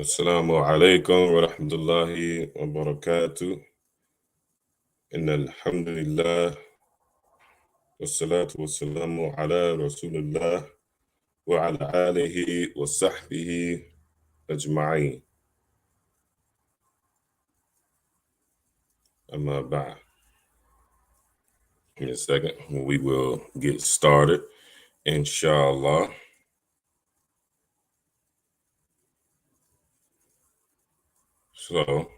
السلام عليكم ورحمة الله وبركاته. إن الحمد لله والصلاة والسلام على رسول الله وعلى آله وصحبه أجمعين. أما بعد. In a second, we will get started, inshallah. So,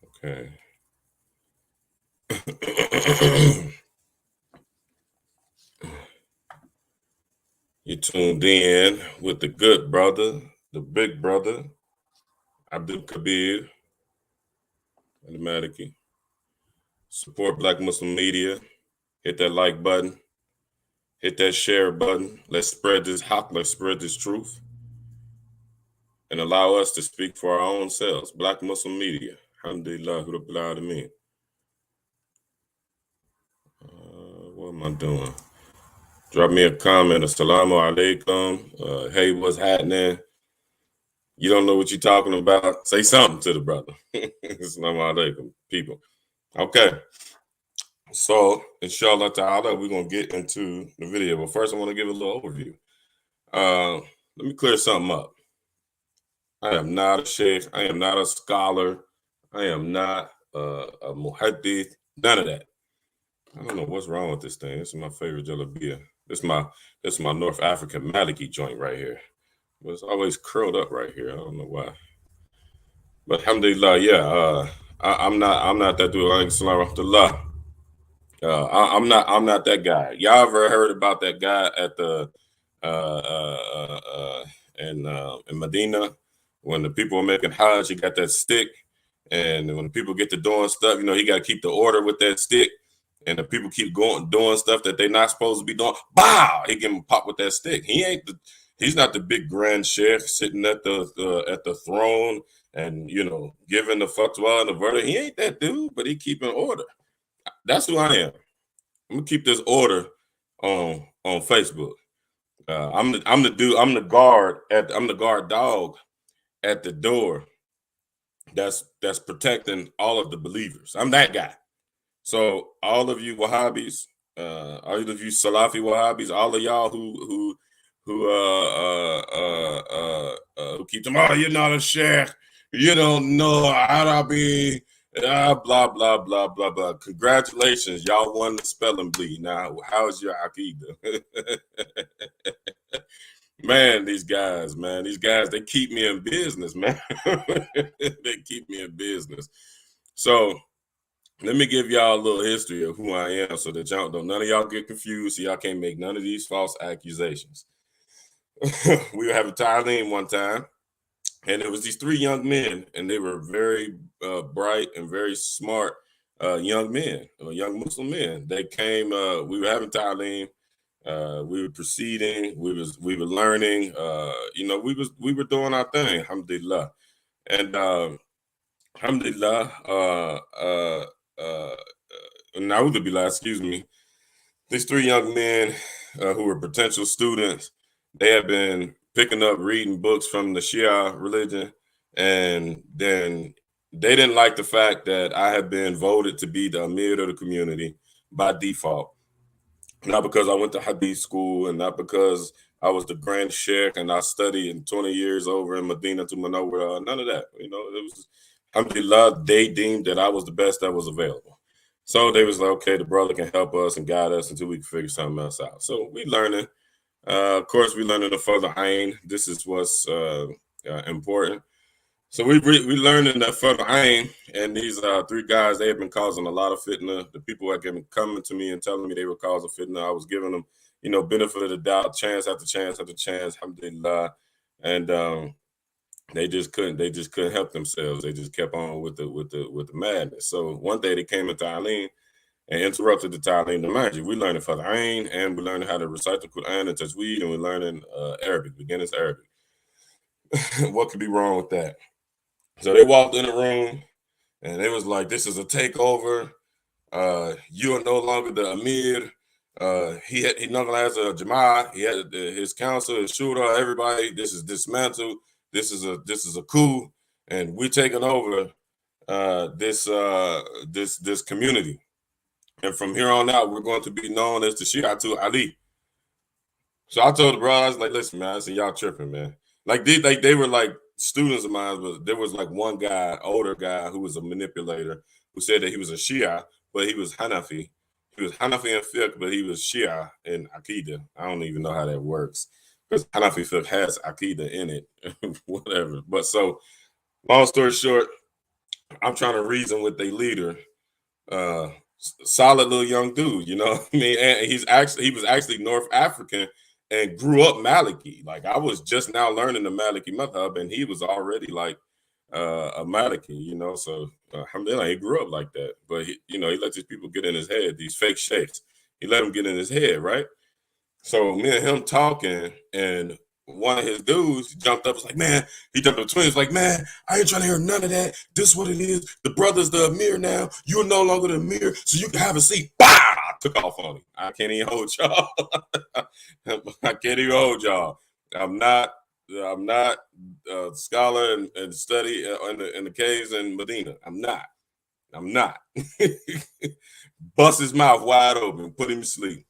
okay. You tuned in with the good brother, the big brother, Abdul Kabir Al-Maliki. Support Black Muslim Media. Hit that like button. Hit that share button. Let's spread this hawk. Let's spread this truth. And allow us to speak for our own selves. Black Muslim Media. Alhamdulillah. Rabbil Alameen. What am I doing? Drop me a comment. Assalamu alaikum. Hey, what's happening? You don't know what you're talking about? Say something to the brother. Assalamu alaikum, people. Okay. So, inshallah ta'ala, we're going to get into the video. But first, I want to give a little overview. Let me clear something up. I am not a sheikh. I am not a scholar. I am not a muhaddith. None of that. I don't know what's wrong with this thing. This is my favorite jalabia. This is my North African Maliki joint right here. But it's always curled up right here. I don't know why. But alhamdulillah, yeah. I'm not that dude. I'm not that guy. Y'all ever heard about that guy at the in Medina when the people were making Hajj? He got that stick, and when people get to doing stuff, he got to keep the order with that stick, and the people keep going doing stuff that they're not supposed to be doing. Bow! He give him a pop with that stick. He's not the big grand sheikh sitting at the throne and giving the fatwa and the verdict. He ain't that dude, but he keeping order. That's who I am. I'm gonna keep this order on Facebook. I'm the dude. I'm the guard dog at the door. That's protecting all of the believers. I'm that guy. So all of you Wahhabis, all of you Salafi Wahhabis, all of y'all who keep them. Oh, you're not a sheikh. You don't know Arabic. Blah blah blah blah blah. Congratulations, y'all won the spelling bee. Now, how's your aqidah? Man, these guys, they keep me in business, man. They keep me in business. So let me give y'all a little history of who I am so that none of y'all get confused, so y'all can't make none of these false accusations. We were having Thailand one time, and it was these three young men, and they were very bright and very smart young men, young Muslim men. They came. We were having Thailand. We were proceeding. We were learning. We were doing our thing. Alhamdulillah, and alhamdulillah. Na'udhu excuse me. These three young men who were potential students, they had been picking up reading books from the Shia religion, and then they didn't like the fact that I had been voted to be the Amir of the community by default. Not because I went to Hadith school and not because I was the grand sheikh and I studied in 20 years over in Medina to Munawwara. None of that. It was, alhamdulillah, they deemed that I was the best that was available. So they was like, okay, the brother can help us and guide us until we can figure something else out. So we learning. Of course, we learning the further ain. This is what's important. So we learning that further ain, and these three guys, they have been causing a lot of fitna. The people that have been coming to me and telling me they were causing fitna, I was giving them, benefit of the doubt, chance after chance after chance, alhamdulillah. And they just couldn't help themselves. They just kept on with the madness. So one day they came into Eileen and interrupted the Ta'aleem. Mind you, we learning for the Ain, and we learning how to recite the Quran and Tajweed, and we're learning Arabic, beginners Arabic. What could be wrong with that? So they walked in the room, and they was like, "This is a takeover. You are no longer the Amir. He not only has a Jama'ah, he had his council, his shura, everybody. This is dismantled. This is a coup, and we're taking over this community. And from here on out, we're going to be known as the Shi'atu Ali. So I told the brother, I was like, listen, man, I said, y'all tripping, man. They were like students of mine, but there was like one guy, older guy, who was a manipulator, who said that he was a Shia, but he was Hanafi. He was Hanafi in fiqh, but he was Shia in Aqidah. I don't even know how that works, because Hanafi fiqh has Aqidah in it, whatever. But so, long story short, I'm trying to reason with their leader, uh solid little young dude, you know what I mean? And he was actually North African and grew up Maliki. Like, I was just now learning the Maliki madhab, and he was already like a Maliki, you know. So alhamdulillah, he grew up like that. But he let these people get in his head, these fake sheikhs. He let them get in his head, right? So me and him talking, and one of his dudes jumped up, was like, man, he jumped up twins, like, man, I ain't trying to hear none of that. This is what it is. The brother's the Amir now. You're no longer the Amir, so you can have a seat. Bah! I took off on him. I can't even hold y'all. I can't even hold y'all. I'm not a scholar and study in the caves in Medina. I'm not. Bust his mouth wide open, put him to sleep.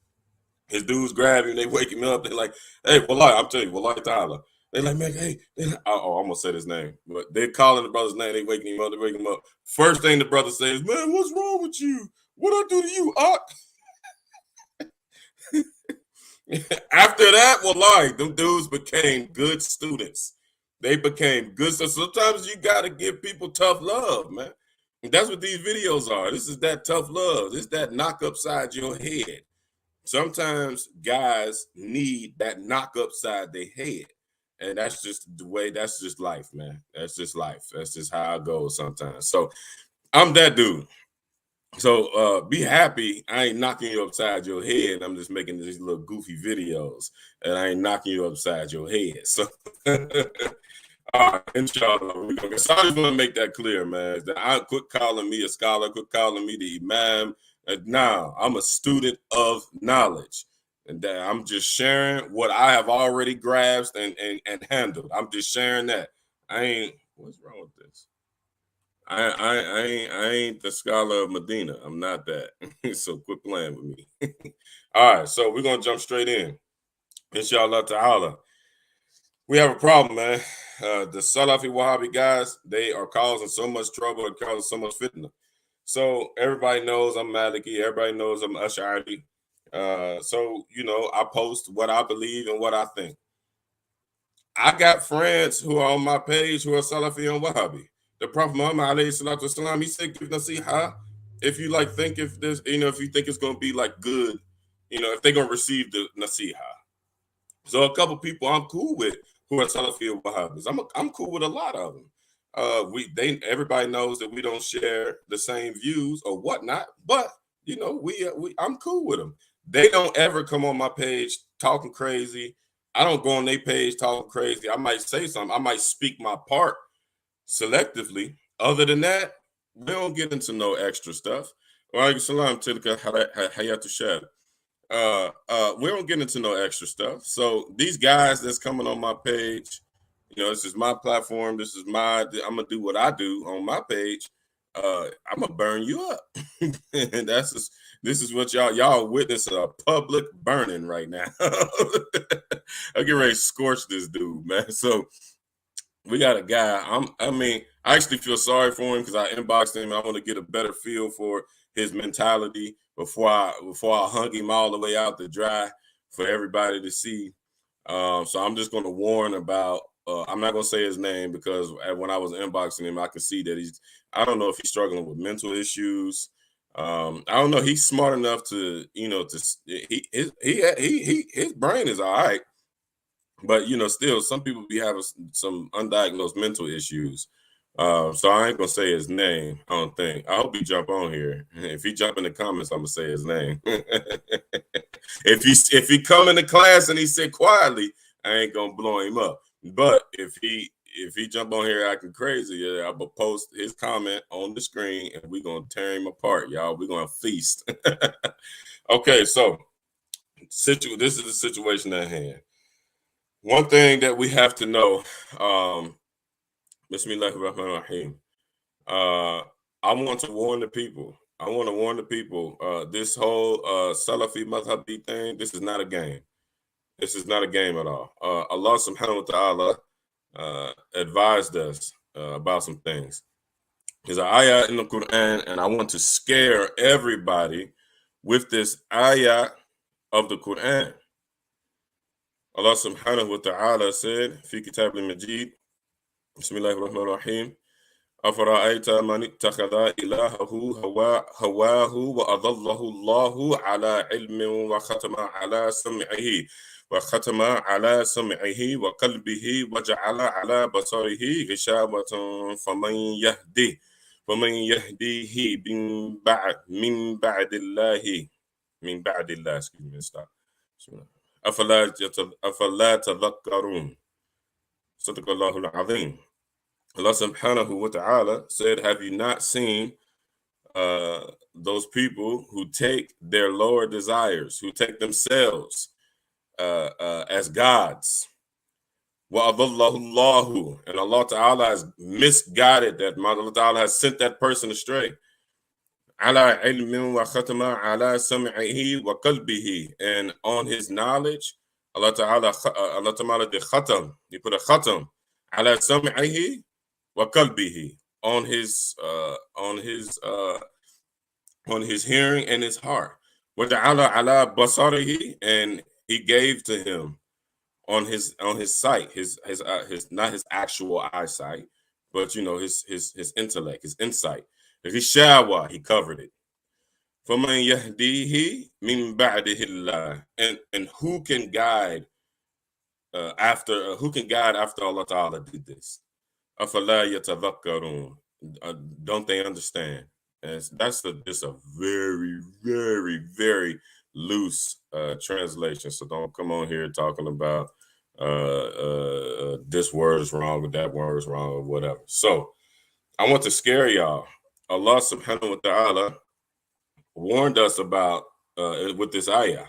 His dudes grab him, they wake him up. They're like, hey, Wallahi, I'm telling you, Wallahi Ta'ala. They like, man, hey, I almost said his name, but they're calling the brother's name. They waking him up. They wake him up. First thing the brother says, man, what's wrong with you? What I do to you, After that, Wallahi, them dudes became good students. They became good. So sometimes you got to give people tough love, man. And that's what these videos are. This is that tough love. This is that knock upside your head. Sometimes guys need that knock upside their head. And that's just the way, that's just life, man. That's just life. That's just how I go sometimes. So I'm that dude. So be happy. I ain't knocking you upside your head. I'm just making these little goofy videos, and I ain't knocking you upside your head. So all right, inshallah. So I just want to make that clear, man. That I quit calling me a scholar, quit calling me the imam. Now I'm a student of knowledge, and that I'm just sharing what I have already grasped and handled. I'm just sharing that. I ain't. What's wrong with this? I ain't the scholar of Medina. I'm not that. So quit playing with me. All right, so we're gonna jump straight in. Inshallah ta'ala. We have a problem, man. The Salafi Wahhabi guys, they are causing so much trouble and causing so much fitna. So everybody knows I'm Maliki. Everybody knows I'm Ash'ari. So, I post what I believe and what I think. I got friends who are on my page who are Salafi and Wahhabi. The Prophet Muhammad alayhi salatu wasalam, he said, give nasiha. If you think if this, if you think it's gonna be like good, if they're gonna receive the nasiha. So a couple people I'm cool with who are Salafi and Wahhabis. I'm cool with a lot of them. Everybody knows that we don't share the same views or whatnot, but I'm cool with them. They don't ever come on my page talking crazy. I don't go on their page talking crazy. I might say something. I might speak my part selectively. Other than that, we don't get into no extra stuff. Wa alaikum salam tilka hayatu shab. We don't get into no extra stuff. So these guys that's coming on my page, this is my platform. I'm gonna do what I do on my page. I'm gonna burn you up. And this is what y'all witness a public burning right now. I get ready to scorch this dude, man. So we got a guy. I actually feel sorry for him because I inboxed him. I want to get a better feel for his mentality before I hung him all the way out to dry for everybody to see. So I'm just going to warn about. I'm not going to say his name because when I was inboxing him, I could see that I don't know if he's struggling with mental issues. I don't know. He's smart enough to, his brain is all right. But still, some people be having some undiagnosed mental issues. So I ain't gonna say his name. I don't think. I hope he jump on here. If he jump in the comments, I'm gonna say his name. If he come into class and he sit quietly, I ain't gonna blow him up. But if he jump on here acting crazy, yeah, I'm gonna post his comment on the screen and we're gonna tear him apart, y'all. We're gonna feast. Okay, so this is the situation at hand. One thing that we have to know, Bismillahirrahmanirrahim. I want to warn the people. I want to warn the people. This whole Salafi Madhabi thing, this is not a game. This is not a game at all. Allah subhanahu wa ta'ala advised us about some things. There's an ayah in the Quran, and I want to scare everybody with this ayah of the Quran. Allah subhanahu wa ta'ala said, Fi kitab al-Majid, Bismillahirrahmanirrahim, أفرأيت من اتخذ إلهه هواه وأضله الله على علم وختم على سمعه وقلبه وجعل على بصره غشاوة فمن يهديه من بعد الله أفلا تذكرون صدق الله العظيم. Allah subhanahu wa ta'ala said, have you not seen those people who take their lower desires, who take themselves as gods? وَأَضَلَّهُ اللَّهُ, and Allah ta'ala has misguided that. Allah ta'ala has sent that person astray. عَلَى عِلْمٍ وَخَتَمَ عَلَى سَمْعِهِ وَقَلْبِهِ, and on his knowledge, Allah ta'ala did khatam. He put a khatam. عَلَى سَمْعِهِ وَقَلْبِهِ, on his hearing and his heart. وَجَعَلَ عَلَى بَصَرِهِ, and he gave to him on his sight, his not his actual eyesight, but his intellect, his insight. Rishawa, he covered it. فَمَنْ يَهْدِيهِ مِنْ بَعْدِهِ اللَّهِ, and who can guide after Allah Ta'ala did this? أَفَلَا يَتَذَكَّرُونَ, don't they understand? And that's just a very, very, very loose translation. So don't come on here talking about this word is wrong or that word is wrong or whatever. So I want to scare y'all. Allah subhanahu wa ta'ala warned us about with this ayah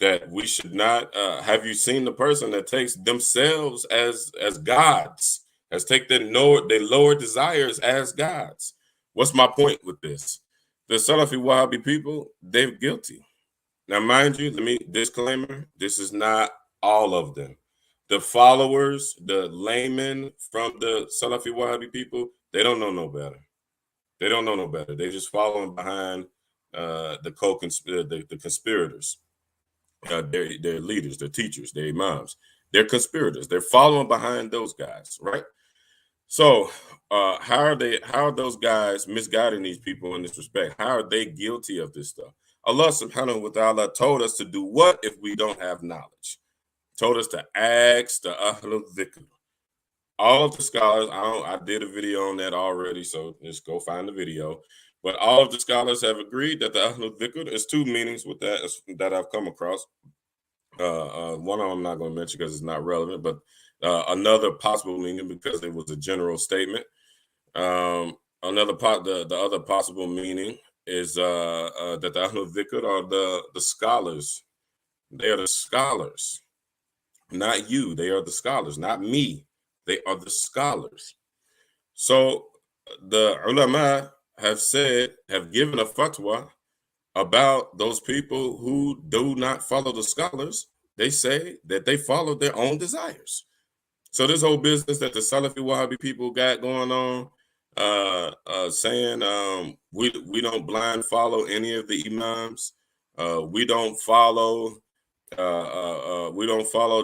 that we should not have you seen the person that takes themselves as gods, as take their lower desires as gods. What's my point with this? The Salafi Wahhabi people, they're guilty. Now, mind you, disclaimer, this is not all of them. The followers, the laymen from the Salafi Wahhabi people, they don't know no better. They don't know no better. They're just following behind the conspirators, their leaders, their teachers, their imams. They're conspirators. They're following behind those guys, right? So how are those guys misguiding these people in this respect? How are they guilty of this stuff? Allah subhanahu wa ta'ala told us to do what if we don't have knowledge? Told us to ask the Ahlul Dhikr. All of the scholars, I did a video on that already, so just go find the video. But all of the scholars have agreed that the Ahlul Dhikr, there's two meanings with that I've come across. One of them I'm not going to mention because it's not relevant, but another possible meaning, because it was a general statement. The other possible meaning is that the Ahlul Dhikr are the scholars. They are the scholars, not you. They are the scholars, not me. They are the scholars. So the ulama have given a fatwa about those people who do not follow the scholars. They say that they follow their own desires. So this whole business that the Salafi Wahhabi people got going on, saying we don't blind follow any of the imams. We don't follow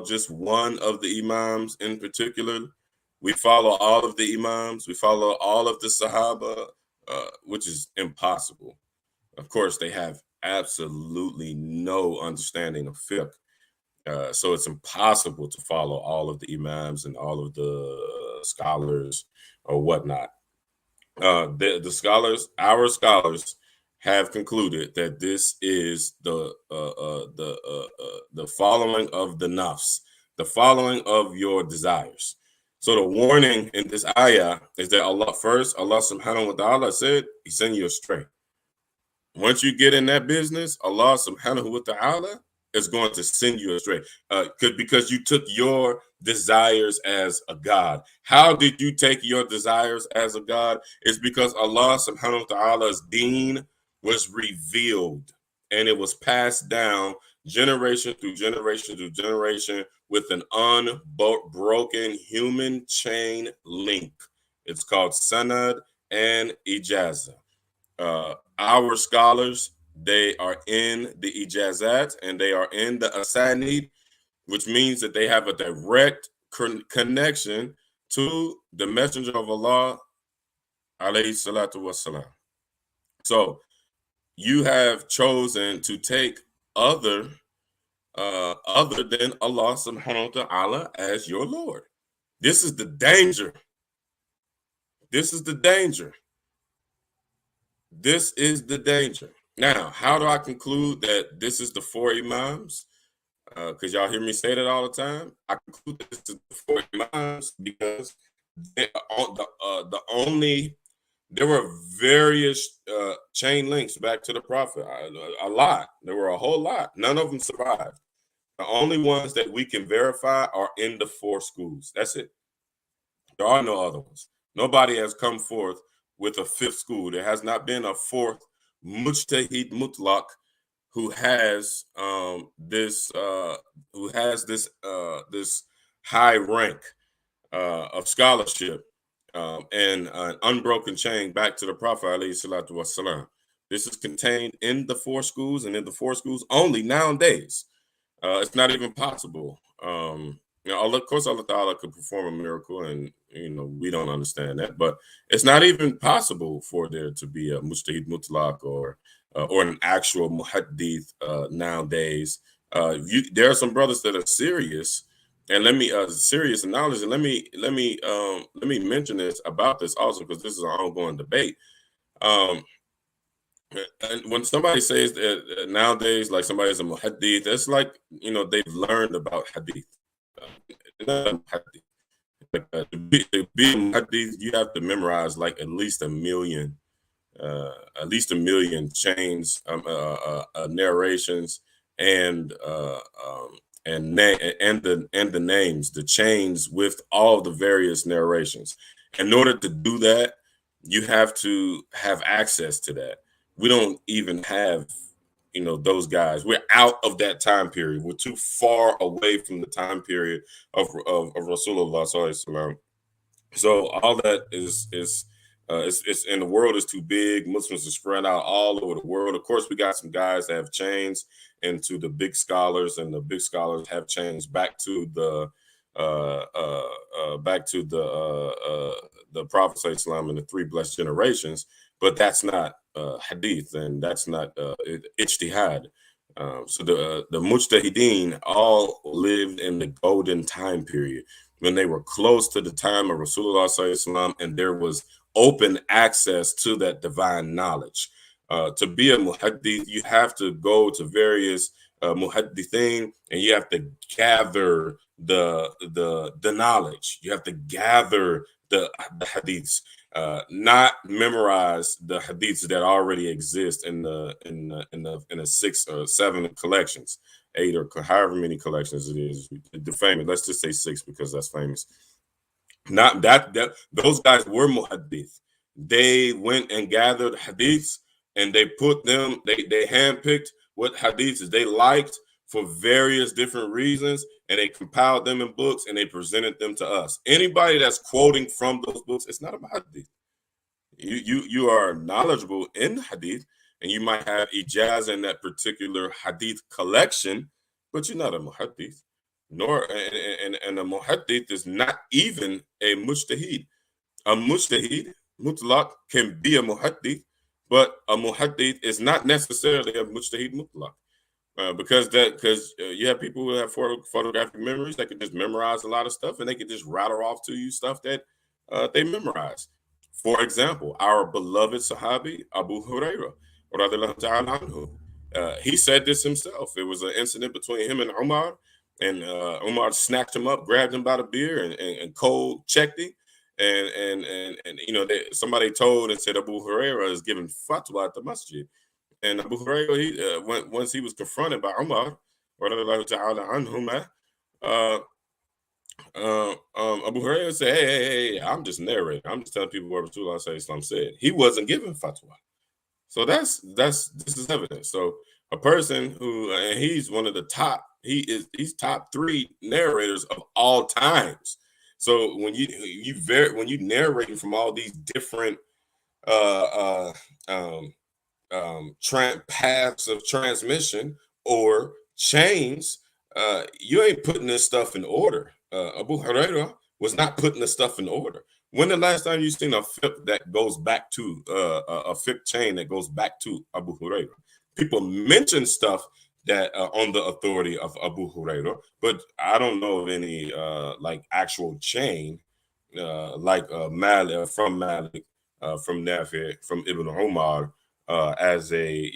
just one of the imams in particular. We follow all of the imams. We follow all of the Sahaba, which is impossible. Of course, they have absolutely no understanding of fiqh. So it's impossible to follow all of the imams and all of the scholars or whatnot. The scholars, our scholars, have concluded that this is the following of the nafs, the following of your desires. So the warning in this ayah is that Allah subhanahu wa ta'ala said He's sending you astray. Once you get in that business, Allah subhanahu wa ta'ala is going to send you astray. Because you took your desires as a God. How did you take your desires as a God? It's because Allah subhanahu wa ta'ala's deen was revealed and it was passed down generation through generation through generation with an unbroken human chain link. It's called sanad and ijaza. Our scholars, they are in the ijazat and they are in the asanid, which means that they have a direct connection to the messenger of Allah, alayhi salatu wasalam. So you have chosen to take other other than Allah subhanahu wa ta'ala as your Lord. This is the danger. This is the danger. This is the danger. Now, how do I conclude that this is the four imams? Because y'all hear me say that all the time. I conclude that this is the four imams because the only there were various chain links back to the prophet. A lot. There were a whole lot. None of them survived. The only ones that we can verify are in the four schools. That's it. There are no other ones. Nobody has come forth with a fifth school. There has not been a fourth mujtahid mutlaq who has this high rank of scholarship and an unbroken chain back to the Prophet alayhi salatu wasalam. This is contained in the four schools and in the four schools only nowadays. It's not even possible. Of course, Allah Ta'ala could perform a miracle, and we don't understand that, but it's not even possible for there to be a mujtahid mutlaq or an actual muhaddith nowadays. There are some brothers that are serious, and let me serious knowledge, and let me mention this about this also because this is an ongoing debate. And when somebody says that nowadays, like somebody's a muhaddith, that's like they've learned about hadith. Like, to be a muhaddith, you have to memorize like at least a million chains, narrations, and the names, the chains with all the various narrations. In order to do that, you have to have access to that. We don't even have, those guys. We're out of that time period. We're too far away from the time period of Rasulullah sallallahu alaihi wasallam. So all that is it's in the world is too big. Muslims are spread out all over the world. Of course, we got some guys that have chains into the big scholars, and the big scholars have chains back to the Prophet sallallahu alaihi wasallam and the three blessed generations. But that's not hadith, and that's not ijtihad. So the mujtahideen all lived in the golden time period when they were close to the time of Rasulullah sallallahu alaihi wasallam, and there was open access to that divine knowledge. To be a muhaddith, you have to go to various muhaddithin, and you have to gather the knowledge. You have to gather the hadiths, not memorize the hadiths that already exist in the 6 or 7 collections, 8 or however many collections it is. The famous, let's just say 6 because that's famous. Not that those guys were muhaddith. They went and gathered hadiths and they put them. They handpicked what hadiths they liked for various different reasons, and they compiled them in books and they presented them to us. Anybody that's quoting from those books, it's not a hadith. You are knowledgeable in hadith, and you might have ijaz in that particular hadith collection, but you're not a muhaddith. Nor and a muhaddith is not even a mujtahid. A mujtahid mutlaq can be a muhaddith, but a muhaddith is not necessarily a mujtahid mutlaq. Because you have people who have photographic memories that can just memorize a lot of stuff, and they can just rattle off to you stuff that they memorize. For example, our beloved Sahabi Abu Huraira, he said this himself. It was an incident between him and Umar, and Umar snatched him up, grabbed him by the beard, and cold checked him. Somebody told and said Abu Huraira is giving fatwa at the masjid. And Abu Huraira, once he was confronted by Umar, radiallahu ta'ala anhuma, Abu Hurairah said, hey, I'm just narrating. I'm just telling people what Rasulullah Islam said. He wasn't giving fatwa. So this is evidence. So a person who, and he's one of the top, he's top 3 narrators of all times. So when you narrating from all these different uh, um, paths of transmission or chains, you ain't putting this stuff in order. Abu Hurairah was not putting the stuff in order. When the last time you seen a fiqh that goes back to a fiqh chain that goes back to Abu Hurairah? People mention stuff that on the authority of Abu Hurairah, but I don't know of any like actual chain like Malik from Malik, from Nafi, from Ibn Umar, as a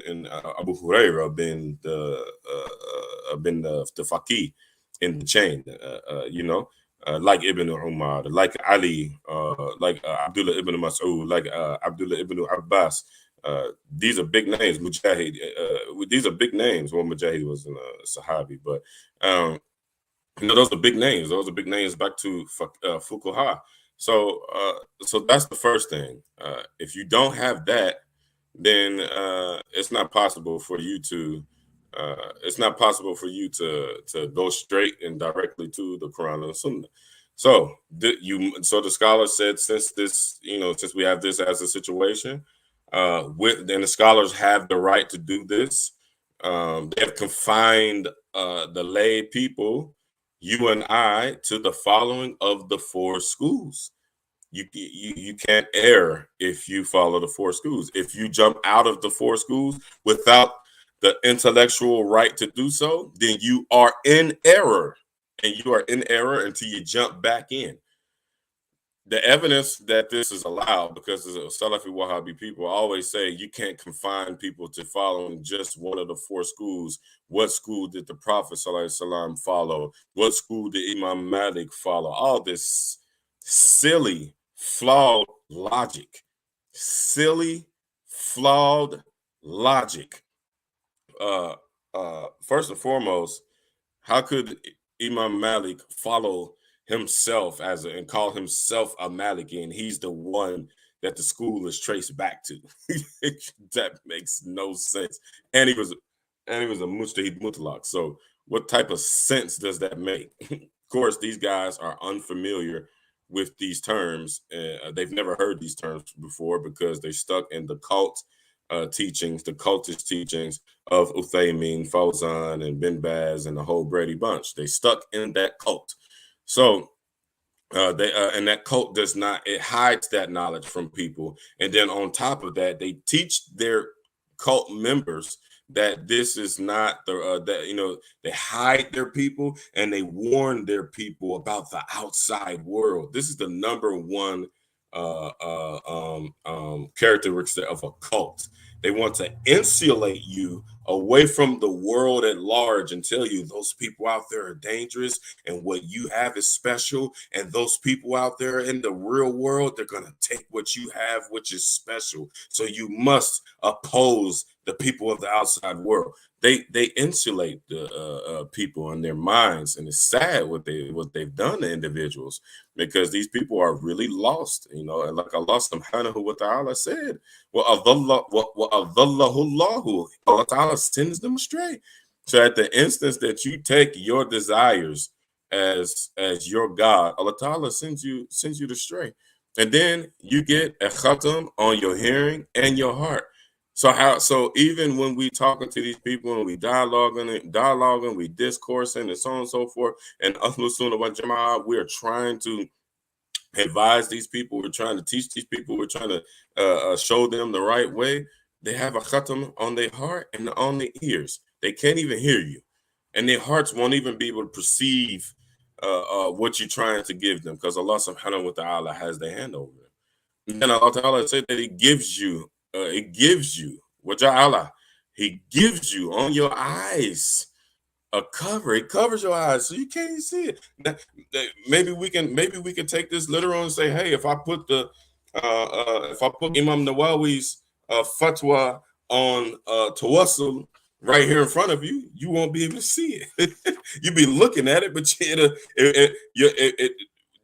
and Abu Hurairah been the faqih in the chain, like Ibn Umar, like Ali, like Abdullah ibn Mas'ud, like Abdullah ibn Abbas. These are big names. Mujahid. These are big names. Well, Mujahid was in a Sahabi, but those are big names. Those are big names back to Fuqaha. So that's the first thing. If you don't have that, then it's not possible for you to go straight and directly to the Quran and Sunnah. So the scholar said, since we have this as a situation, then the scholars have the right to do this. They have confined the lay people, you and I, to the following of the 4 schools. You can't err if you follow the 4 schools. If you jump out of the 4 schools without the intellectual right to do so, then you are in error, and you are in error until you jump back in. The evidence that this is allowed, because as a Salafi Wahhabi people always say, you can't confine people to following just one of the 4 schools. What school did the Prophet ﷺ follow? What school did Imam Malik follow? All this silly, flawed logic. Silly, flawed logic. First and foremost, how could Imam Malik follow himself and call himself a Maliki, and he's the one that the school is traced back to? That makes no sense. And he was a mujtahid mutlaq. So what type of sense does that make? Of course, these guys are unfamiliar with these terms. They've never heard these terms before because they're stuck in the cult teachings, the cultist teachings of Uthaymin, Fawzan, and Bin Baz, and the whole Brady bunch. They stuck in that cult. So and that cult it hides that knowledge from people. And then on top of that, they teach their cult members that this is not they hide their people, and they warn their people about the outside world. This is the number one characteristic of a cult. They want to insulate you away from the world at large and tell you those people out there are dangerous and what you have is special. And those people out there in the real world, they're going to take what you have, which is special. So you must oppose the people of the outside world. They insulate the people in their minds, and it's sad what they've done to individuals, because these people are really lost, and like Allah subhanahu wa ta'ala said, Allah ta'ala sends them astray. So at the instance that you take your desires as your God, Allah ta'ala sends you astray, and then you get a khatam on your hearing and your heart. So even when we talking to these people and we dialoguing, we discoursing and so on and so forth, and Ahlus Sunnah wal Jama'ah, we're trying to advise these people, we're trying to teach these people, we're trying to show them the right way. They have a khatam on their heart and on their ears. They can't even hear you, and their hearts won't even be able to perceive what you're trying to give them, because Allah subhanahu wa ta'ala has their hand over them. And then Allah ta'ala said that He gives you waja'ala, He gives you on your eyes a cover. It covers your eyes so you can't even see it. Maybe we can take this literal and say, hey, if I put Imam Nawawi's fatwa on tawassul right here in front of you, you won't be able to see it. You be looking at it, but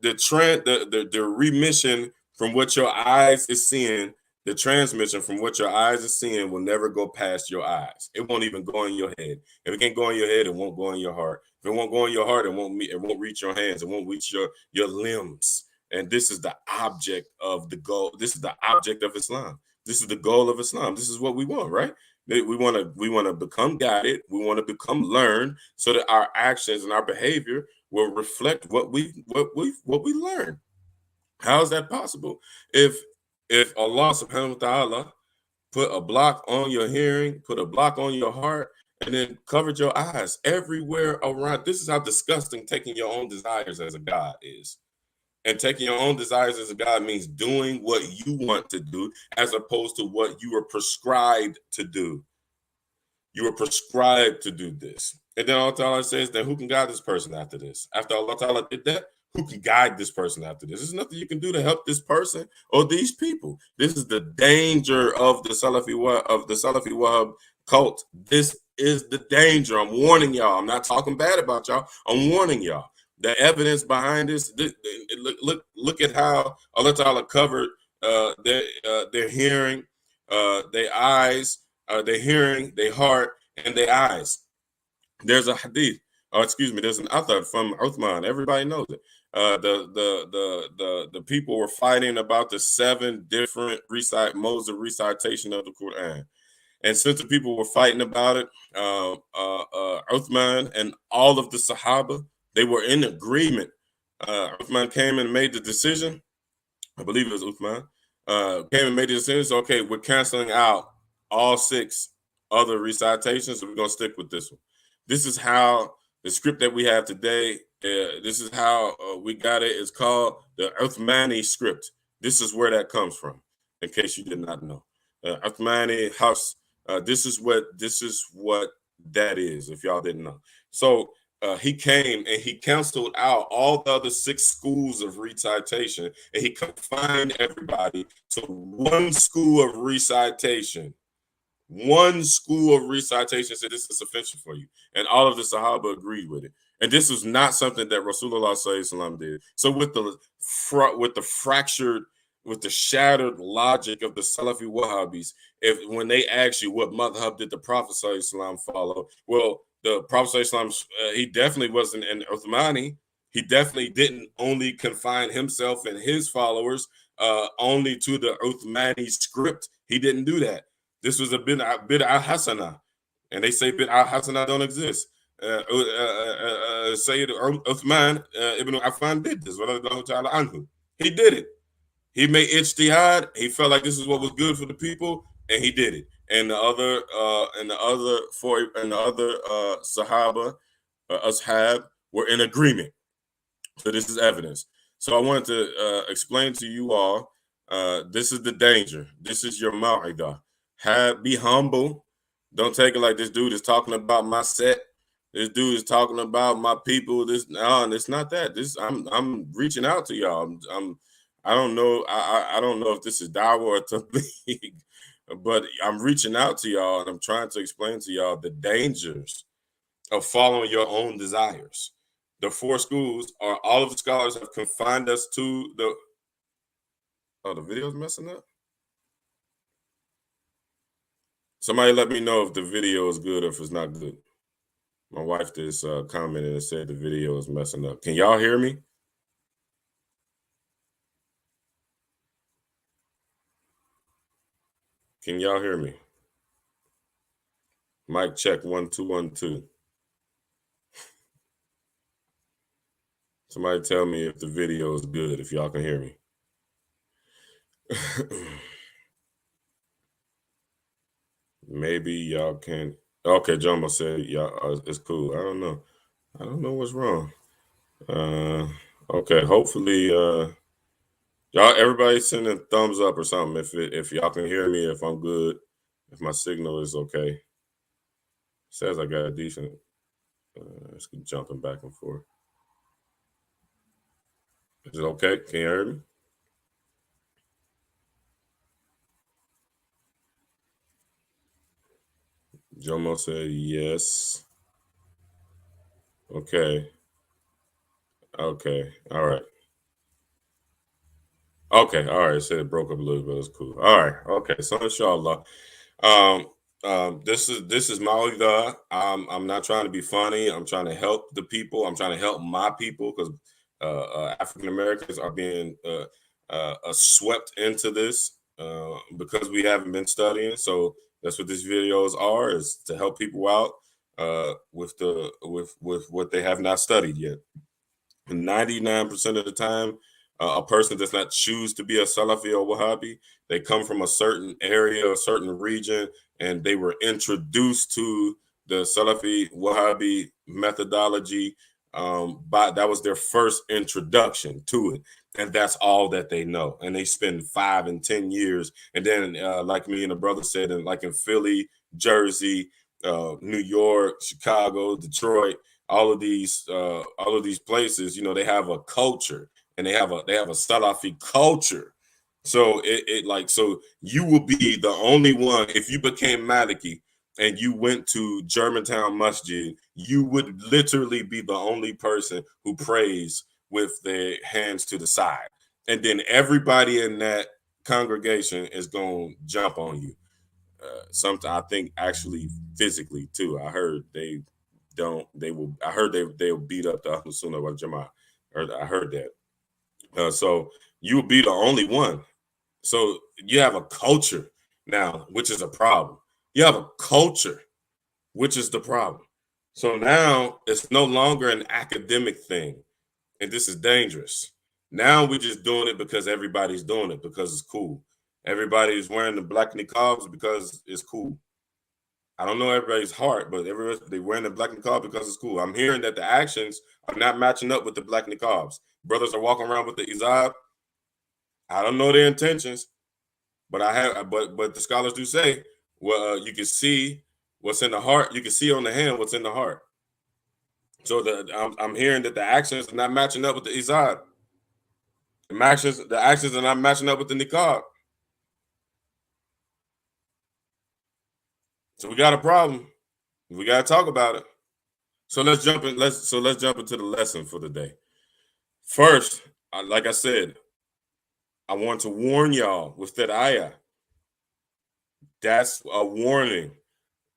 the trend, the remission from what your eyes is seeing, the transmission from what your eyes are seeing will never go past your eyes. It won't even go in your head. If it can't go in your head, it won't go in your heart. If it won't go in your heart, it won't reach your hands. It won't reach your limbs. And this is the object of the goal. This is the object of Islam. This is the goal of Islam. This is what we want, right? We want to become guided. We want to become learned, so that our actions and our behavior will reflect what we learn. How is that possible? If Allah subhanahu wa ta'ala put a block on your hearing, put a block on your heart, and then covered your eyes everywhere around. This is how disgusting taking your own desires as a God is. And taking your own desires as a God means doing what you want to do as opposed to what you are prescribed to do. You were prescribed to do this. And then Allah Ta'ala says, then who can guide this person after this? After Allah Ta'ala did that, who can guide this person after this? There's nothing you can do to help this person or these people. This is the danger of the Salafi Wahhab cult. This is the danger. I'm warning y'all. I'm not talking bad about y'all. I'm warning y'all. The evidence behind this, look at how Allah Ta'ala covered their hearing, their eyes, their hearing, their heart, and their eyes. There's a hadith, there's an athar from Uthman. Everybody knows it. The people were fighting about the 7 different modes of recitation of the Quran. And since the people were fighting about it, Uthman and all of the Sahaba, they were in agreement. Uthman came and made the decision. I believe it was Uthman. Came and made the decision. So, okay, we're canceling out all 6 other recitations, so we're going to stick with this one. This is how the script that we have today, this is how we got it. It's called the Uthmani script. This is where that comes from, in case you did not know. Uthmani house. This is what that is, if y'all didn't know. So he came and he canceled out all the other 6 schools of recitation, and he confined everybody to one school of recitation. One school of recitation said this is sufficient for you, and all of the Sahaba agreed with it. And this was not something that Rasulullah Sallallahu did. So with the fractured, with the shattered logic of the Salafi Wahhabis, when they ask you what madhab did the Prophet Sallallahu follow, well, the Prophet Sallallahu, he definitely wasn't an Uthmani. He definitely didn't only confine himself and his followers only to the Uthmani script. He didn't do that. This was a bid'ah hasana, and they say bid'ah hasana don't exist. Sayyid Uthman ibn Affan did this. He did it. He made ijtihad. He felt like this is what was good for the people, and he did it. And the other Sahaba, ashab, were in agreement. So this is evidence. So I wanted to explain to you all. This is the danger. This is your ma'idah. Be humble. Don't take it like this dude is talking about my set. This dude is talking about my people. It's not that. I'm reaching out to y'all. I don't know. I don't know if this is dawah or tabligh, but I'm reaching out to y'all and I'm trying to explain to y'all the dangers of following your own desires. The 4 schools are all of the scholars have confined us to the. Oh, the video's messing up. Somebody let me know if the video is good or if it's not good. My wife just commented and said the video is messing up. Can y'all hear me? Can y'all hear me? Mic check 1 2 1 2. Somebody tell me if the video is good, if y'all can hear me. Maybe y'all can. Okay, Jumbo said y'all it's cool. I don't know what's wrong. Okay, hopefully y'all everybody send a thumbs up or something if y'all can hear me, if I'm good, if my signal is okay. It says I got a decent it's jumping back and forth. Is it okay? Can you hear me? Jomo said yes. Okay. Okay. All right. Okay. All right. So it broke up a little bit. It's cool. All right. Okay. So inshallah. Um, this is Mauida. I'm not trying to be funny. I'm trying to help the people. I'm trying to help my people because African Americans are being swept into this because we haven't been studying. So that's what these videos are: is to help people out with what they have not studied yet. 99% of the time, a person does not choose to be a Salafi or Wahhabi. They come from a certain area, a certain region, and they were introduced to the Salafi Wahhabi methodology. But that was their first introduction to it. And that's all that they know. And they spend 5 and 10 years. And then, like me and the brother said, and like in Philly, Jersey, New York, Chicago, Detroit, all of these places, they have a culture and they have a Salafi culture. So so you will be the only one if you became Maliki and you went to Germantown Masjid, you would literally be the only person who prays with their hands to the side. And then everybody in that congregation is going to jump on you. Sometimes I think actually physically too. I heard I heard they'll beat up the Ahlus Sunnah wal Jama'ah. I heard that. So you'll be the only one. So you have a culture now, which is a problem. You have a culture, which is the problem. So now it's no longer an academic thing, and this is dangerous. Now we're just doing it because everybody's doing it because it's cool. Everybody's wearing the black niqabs because it's cool. I don't know everybody's heart, but they wearing the black niqab because it's cool. I'm hearing that the actions are not matching up with the black niqabs. Brothers are walking around with the izab. I don't know their intentions, but but the scholars do say, well, you can see what's in the heart. You can see on the hand what's in the heart. So I'm hearing that the actions are not matching up with the izab. The actions are not matching up with the niqab. So we got a problem. We got to talk about it. So let's jump in. Let's jump into the lesson for the day. First, like I said, I want to warn y'all with that ayah. That's a warning.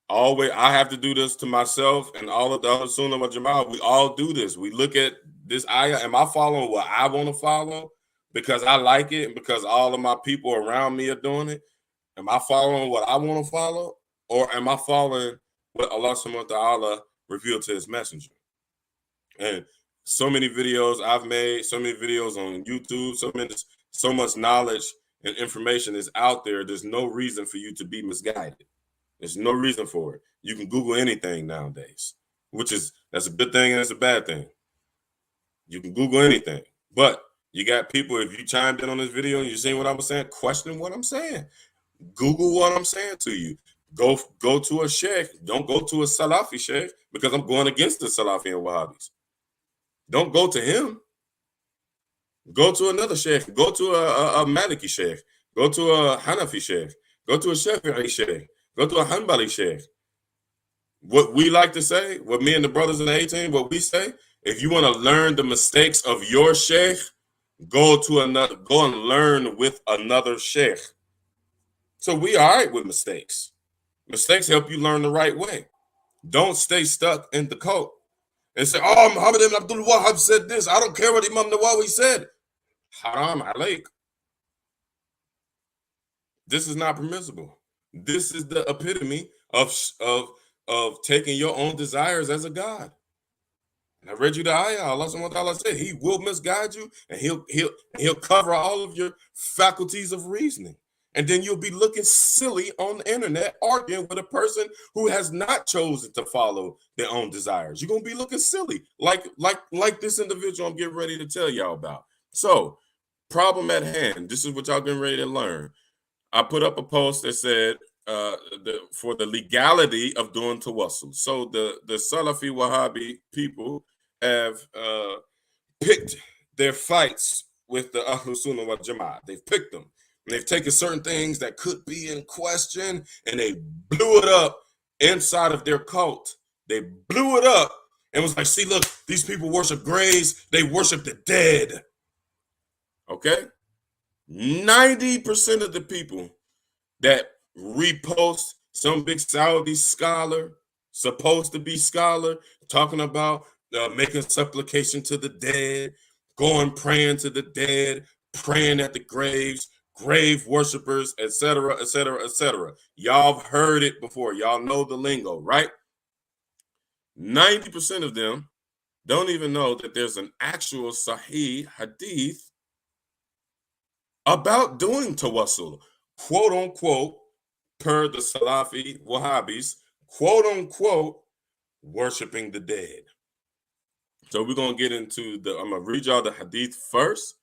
Always, I have to do this to myself and all of the other Sunnah wal Jama'ah. We all do this. We look at this ayah. Am I following what I want to follow because I like it and because all of my people around me are doing it? Am I following what I want to follow, or am I following what Allah Subhanahu wa Taala revealed to His messenger? And so many videos I've made, so many videos on YouTube, so much knowledge and information is out there. There's no reason for you to be misguided. There's no reason for it. You can Google anything nowadays, that's a good thing and it's a bad thing. You can Google anything, but you got people. If you chimed in on this video and you seen what I'm saying, question what I'm saying. Google what I'm saying to you. Go to a sheikh. Don't go to a Salafi sheikh because I'm going against the Salafi and Wahhabis. Don't go to him. Go to another sheikh. Go to a Maliki sheikh. Go to a Hanafi sheikh. Go to a Shafi'i sheikh. Go to a Hanbali sheikh. What we like to say, what me and the brothers in the 18, what we say, if you want to learn the mistakes of your sheikh, go and learn with another sheikh. So we all right with mistakes. Mistakes help you learn the right way. Don't stay stuck in the cult and say, oh, Muhammad ibn Abdul Wahhab said this. I don't care what Imam Nawawi said. Haram alaik. This is not permissible. This is the epitome of taking your own desires as a god. And I read you the ayah. Allah subhanahu wa ta'ala said He will misguide you, and he'll cover all of your faculties of reasoning. And then you'll be looking silly on the internet arguing with a person who has not chosen to follow their own desires. You're gonna be looking silly, like this individual I'm getting ready to tell y'all about. So, problem at hand. This is what y'all getting ready to learn. I put up a post that said for the legality of doing tawassul. So the Salafi Wahhabi people have picked their fights with the Ahlus Sunnah wal Jama'ah. They've picked them. And they've taken certain things that could be in question and they blew it up inside of their cult. They blew it up and was like, see, look, these people worship graves. They worship the dead. Okay? 90% of the people that repost some big Saudi scholar, supposed to be scholar, talking about making supplication to the dead, going praying to the dead, praying at the graves, grave worshipers, etc., etc., etc. Y'all have heard it before. Y'all know the lingo, right? 90% of them don't even know that there's an actual Sahih hadith about doing tawassul, quote unquote, per the Salafi Wahhabis, quote unquote, worshiping the dead. So we're going to get into I'm going to read y'all the hadith first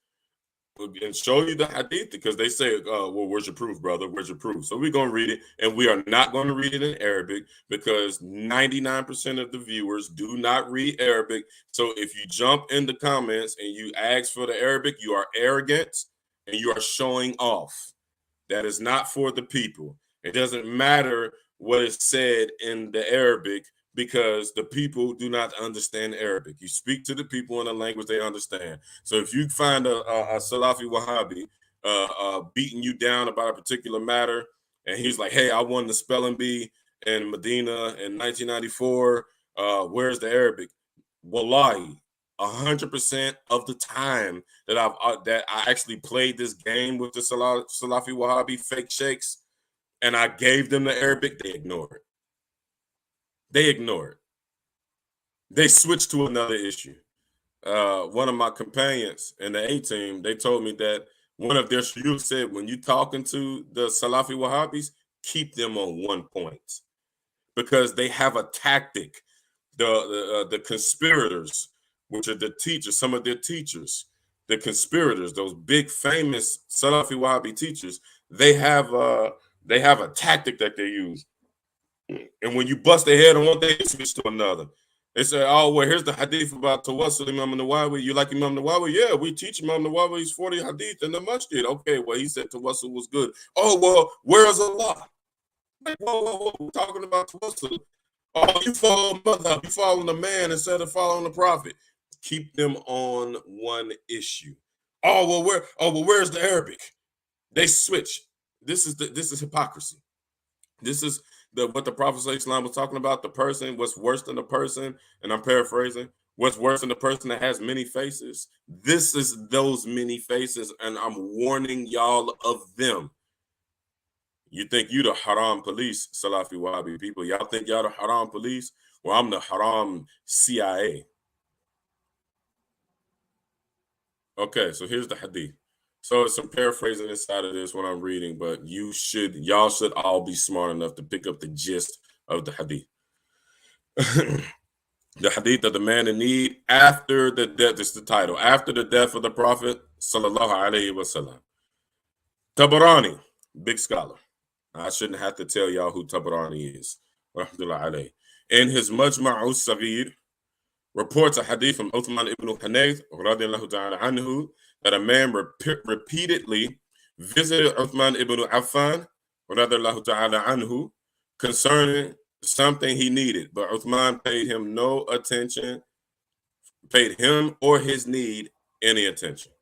and show you the hadith because they say, well, where's your proof, brother? Where's your proof? So we're going to read it, and we are not going to read it in Arabic because 99% of the viewers do not read Arabic. So if you jump in the comments and you ask for the Arabic, you are arrogant and you are showing off. That is not for the people. It doesn't matter what is said in the Arabic because the people do not understand Arabic. You speak to the people in a language they understand. So if you find a Salafi Wahhabi beating you down about a particular matter, and he's like, hey, I won the spelling bee in Medina in 1994, where's the Arabic? Wallahi, 100% of the time that I actually played this game with the Salafi Wahhabi fake sheikhs, and I gave them the Arabic, they ignore it. They ignore it. They switched to another issue. One of my companions in the A team, they told me that one of their shuyukh said, when you talking to the Salafi Wahhabis, keep them on one point because they have a tactic. The conspirators, which are the teachers, some of their teachers, the conspirators, those big famous Salafi Wahhabi teachers, they have a tactic that they use. And when you bust their head on one thing, they switch to another. They say, oh, well, here's the hadith about Tawassul Imam Nawawi. You like Imam Nawawi? Yeah, we teach Imam Nawawi's 40 hadith in the masjid. Okay, well, he said Tawassul was good. Oh, well, where is Allah? Like, whoa, we're talking about Tawassul. Oh, you follow madhab, you following the man instead of following the prophet. Keep them on one issue. Oh, well, where's the Arabic? They switch. This is hypocrisy. This is what the Prophet ﷺ was talking about. The person, what's worse than the person, and I'm paraphrasing, what's worse than the person that has many faces. This is those many faces, and I'm warning y'all of them. You think you the haram police, Salafi Wahhabi people. Y'all think y'all the haram police? Well, I'm the haram CIA. Okay, so here's the hadith. So it's some paraphrasing inside of this when I'm reading, but y'all should all be smart enough to pick up the gist of the hadith. The hadith of the man in need after the death, this is the title, after the death of the Prophet, sallallahu alaihi wasallam. Tabarani, big scholar. I shouldn't have to tell y'all who Tabarani is. In his Majma'u Saghir, reports a hadith from Uthman ibn Hanayf radiallahu ta'ala anhu that a man repeatedly visited Uthman ibn Affan radiallahu ta'ala anhu concerning something he needed, but Uthman paid him no attention, paid him or his need any attention.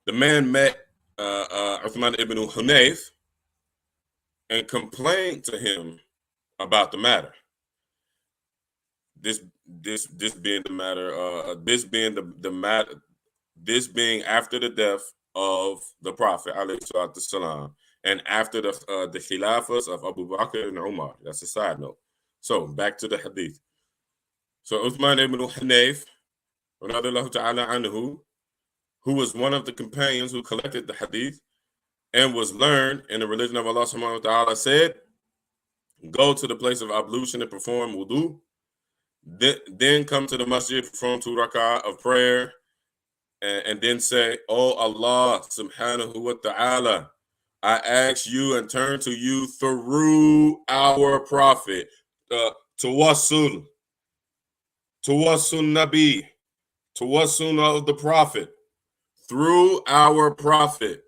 The man met Uthman ibn Hanayf and complained to him about the matter. This being the matter, this being after the death of the Prophet ﷺ, and after the khilafahs of Abu Bakr and Umar. That's a side note. So back to the hadith. So Uthman ibn Hanayf, radiallahu ta'ala anhu, who was one of the companions who collected the hadith and was learned in the religion of Allah subhanahu wa ta'ala, said, go to the place of ablution and perform wudu. Then come to the masjid, perform 2 rak'ah of prayer, and then say, oh Allah subhanahu wa ta'ala, I ask you and turn to you through our prophet, tawassul nabi, tawassul of the prophet, through our prophet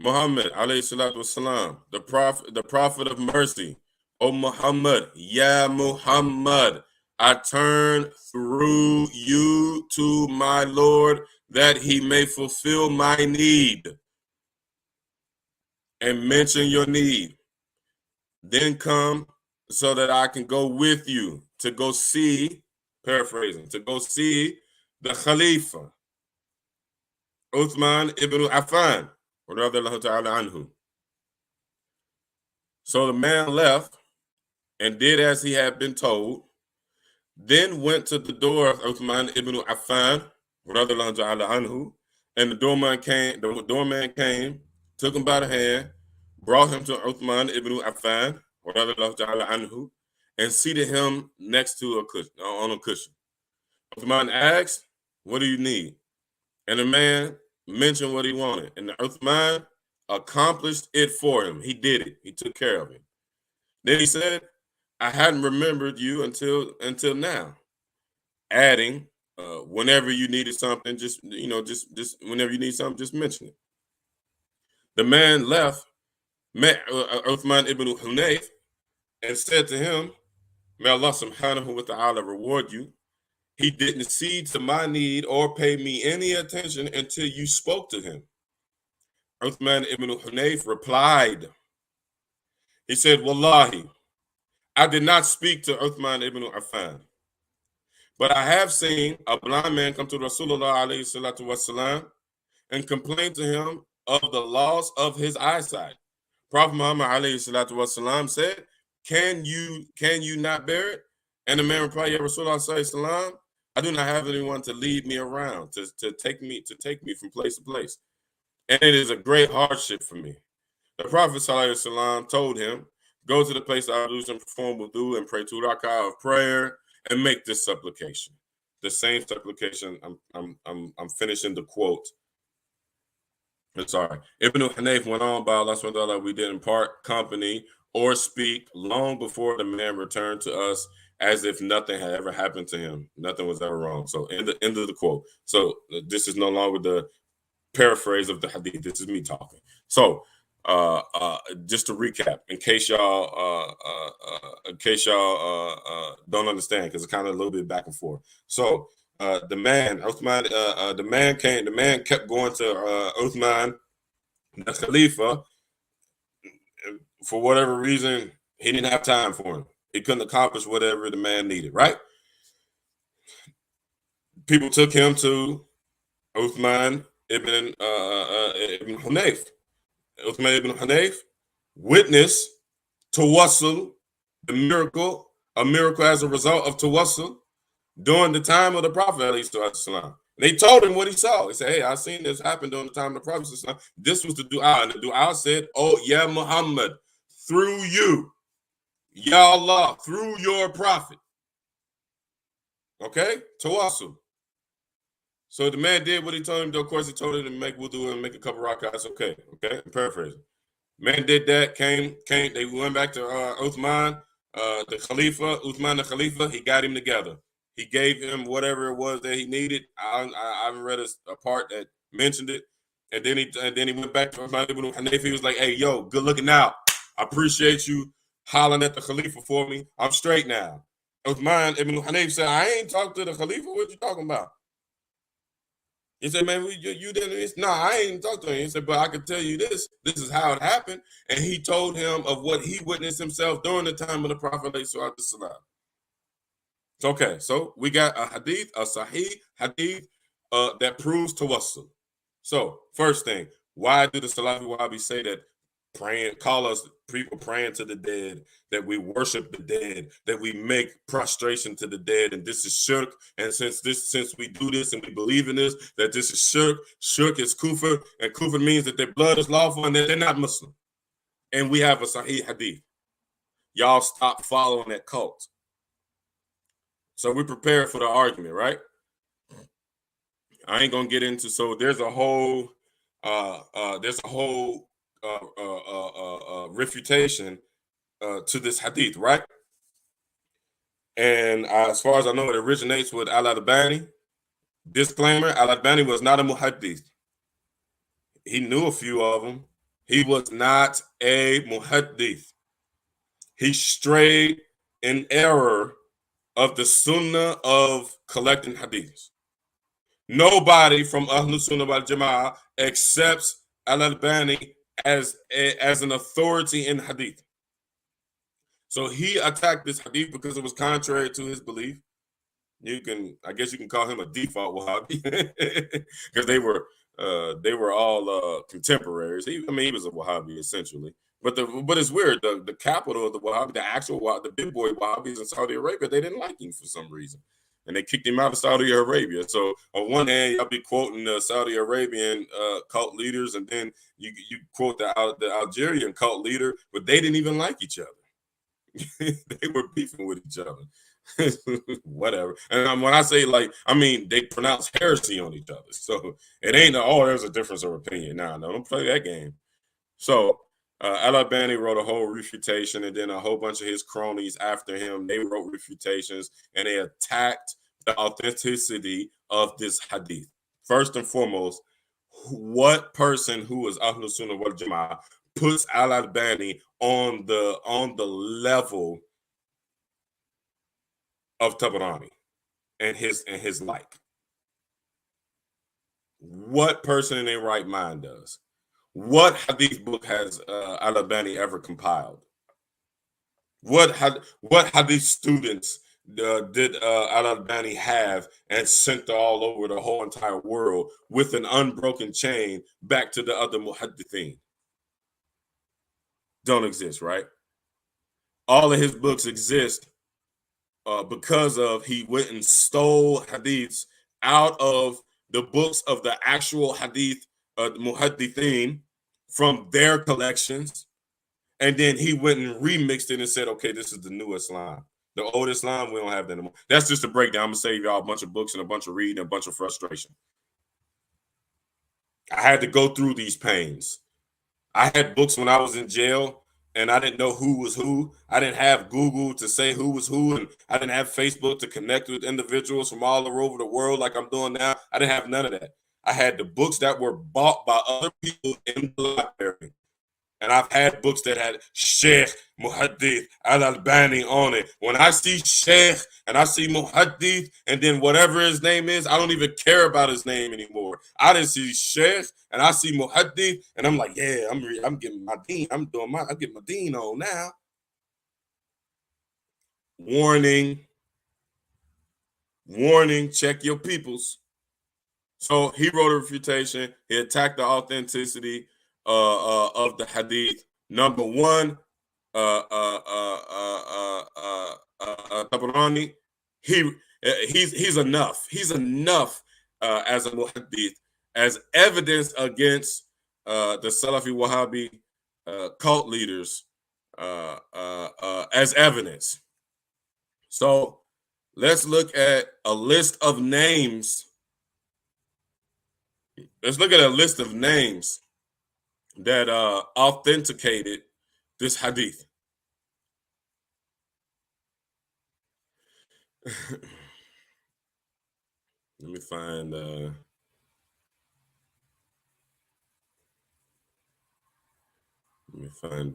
Muhammad alayhi salatu wasalam, the prophet of mercy, O Muhammad, Ya Muhammad, I turn through you to my Lord that he may fulfill my need. And mention your need. Then come so that I can go with you to go see, paraphrasing, to go see the Khalifa, Uthman ibn Affan, radiallahu ta'ala anhu. So the man left and did as he had been told, then went to the door of Uthman ibn Affan, radiallahu ta'ala anhu, and the doorman came, took him by the hand, brought him to Uthman ibn Affan, radiallahu ta'ala anhu, and seated him next to a cushion, on a cushion. Uthman asked, "What do you need?" And the man mentioned what he wanted. And Uthman accomplished it for him. He did it. He took care of him. Then he said, "I hadn't remembered you until now." Adding, whenever you needed something, just whenever you need something, just mention it. The man left, met Uthman ibn Hunayf, and said to him, "May Allah subhanahu wa ta'ala reward you. He didn't cede to my need or pay me any attention until you spoke to him." Uthman ibn Hunayf replied, he said, "Wallahi, I did not speak to Uthman ibn Affan, but I have seen a blind man come to Rasulullah alayhi salatu wasalam and complain to him of the loss of his eyesight. Prophet Muhammad alayhi salatu wasalam said, can you not bear it?" And the man replied, "Ya Rasulullah sallallahu alayhi wasallam, I do not have anyone to lead me around, to take me from place to place. And it is a great hardship for me." The Prophet sallallahu alaihi wasallam told him, "Go to the place of ablution, perform wudu, and pray 2 rak'ah of prayer, and make this supplication." The same supplication. I'm finishing the quote. I'm sorry. Ibn Hanif went on by Allah subhanahu wa ta'ala, "We didn't part company or speak long before the man returned to us as if nothing had ever happened to him. Nothing was ever wrong." So end of the quote. So this is no longer the paraphrase of the hadith. This is me talking. So just to recap, in case y'all don't understand, because it's kind of a little bit back and forth. So the man kept going to Uthman, the Khalifa. For whatever reason, he didn't have time for him. He couldn't accomplish whatever the man needed, right? People took him to Uthman ibn Hunayf. Uthman ibn Hunayf witnessed tawassul, a miracle as a result of tawassul during the time of the Prophet. They told him what he saw. He said, "Hey, I seen this happen during the time of the Prophet. This was the dua." And the dua said, "Oh, yeah, Muhammad, through you, Ya Allah, through your Prophet." Okay? Tawassul. So the man did what he told him. Of course, he told him to make wudu and make a couple rak'ahs. Okay, I'm paraphrasing. Man did that. They went back to Uthman, the Khalifa. Uthman the Khalifa. He got him together. He gave him whatever it was that he needed. I read a part that mentioned it, and then he went back to Uthman ibn Hanif. He was like, "Hey, yo, good looking out. I appreciate you hollering at the Khalifa for me. I'm straight now." Uthman ibn Hanif said, "I ain't talked to the Khalifa. What you talking about?" He said, "Man, you didn't." "No, I ain't talked to him." He said, "But I can tell you this. This is how it happened." And he told him of what he witnessed himself during the time of the Prophet. Okay, so we got a hadith, a sahih hadith that proves tawassul. So first thing, why do the Salafi Wahhabi say that call us people praying to the dead, that we worship the dead, that we make prostration to the dead, and this is shirk? And since we do this and we believe in this, that this is shirk is kufr, and kufr means that their blood is lawful and that they're not Muslim. And we have a sahih hadith. Y'all stop following that cult. So we prepare for the argument, right? I ain't gonna get into. So there's a whole refutation to this hadith, right? And as far as I know, it originates with Al-Albani. Disclaimer: Al-Albani was not a muhaddith. He knew a few of them. He was not a muhaddith. he strayed in error of the sunnah of collecting hadiths. Nobody from Ahlus Sunnah wal Jama'ah accepts Al-Albani as an authority in hadith. So he attacked this hadith because it was contrary to his belief. I guess you can call him a default Wahhabi because they were all contemporaries. He was a Wahhabi essentially. But it's weird. The capital of the Wahhabi, the big boy Wahhabis in Saudi Arabia, they didn't like him for some reason, and they kicked him out of Saudi Arabia. So on one hand, y'all be quoting the Saudi Arabian cult leaders, and then you quote the Algerian cult leader, but they didn't even like each other. They were beefing with each other. Whatever. And when I say they pronounce heresy on each other. So it ain't there's a difference of opinion. No, don't play that game. So Al-Albani wrote a whole refutation, and then a whole bunch of his cronies after him, they wrote refutations, and they attacked the authenticity of this hadith. First and foremost, what person who is Ahlus Sunnah wal Jama'ah puts Al-Albani on the level of Tabarani and his like? What person in their right mind does? What hadith book has Al-Albani ever compiled? What hadith students did Al-Albani have and sent all over the whole entire world with an unbroken chain back to the other muhaddithin? Don't exist, right? All of his books exist because of he went and stole hadiths out of the books of the actual hadith muhaddithin from their collections, and then he went and remixed it and said, okay, this is the new Islam. The old Islam, we don't have that anymore. That's just a breakdown. I'm gonna save y'all a bunch of books and a bunch of reading and a bunch of frustration. I had to go through these pains. I had books when I was in jail, and I didn't know who was who. I didn't have Google to say who was who, and I didn't have Facebook to connect with individuals from all over the world like I'm doing now. I didn't have none of that. I had the books that were bought by other people in the library. And I've had books that had Shaykh, Muhaddith, Al-Albani on it. When I see Shaykh and I see Muhaddith and then whatever his name is, I don't even care about his name anymore. I didn't see Shaykh and I see Muhaddith and I'm like, yeah, I'm getting my deen. I'm getting my deen on now. Warning, check your peoples. So he wrote a refutation. He attacked the authenticity of the hadith. Number one, Tabarani, he's enough. He's enough as a muhaddith, as evidence against the Salafi Wahhabi cult leaders, as evidence. So let's look at a list of names. Let's look at a list of names that authenticated this hadith. Let me find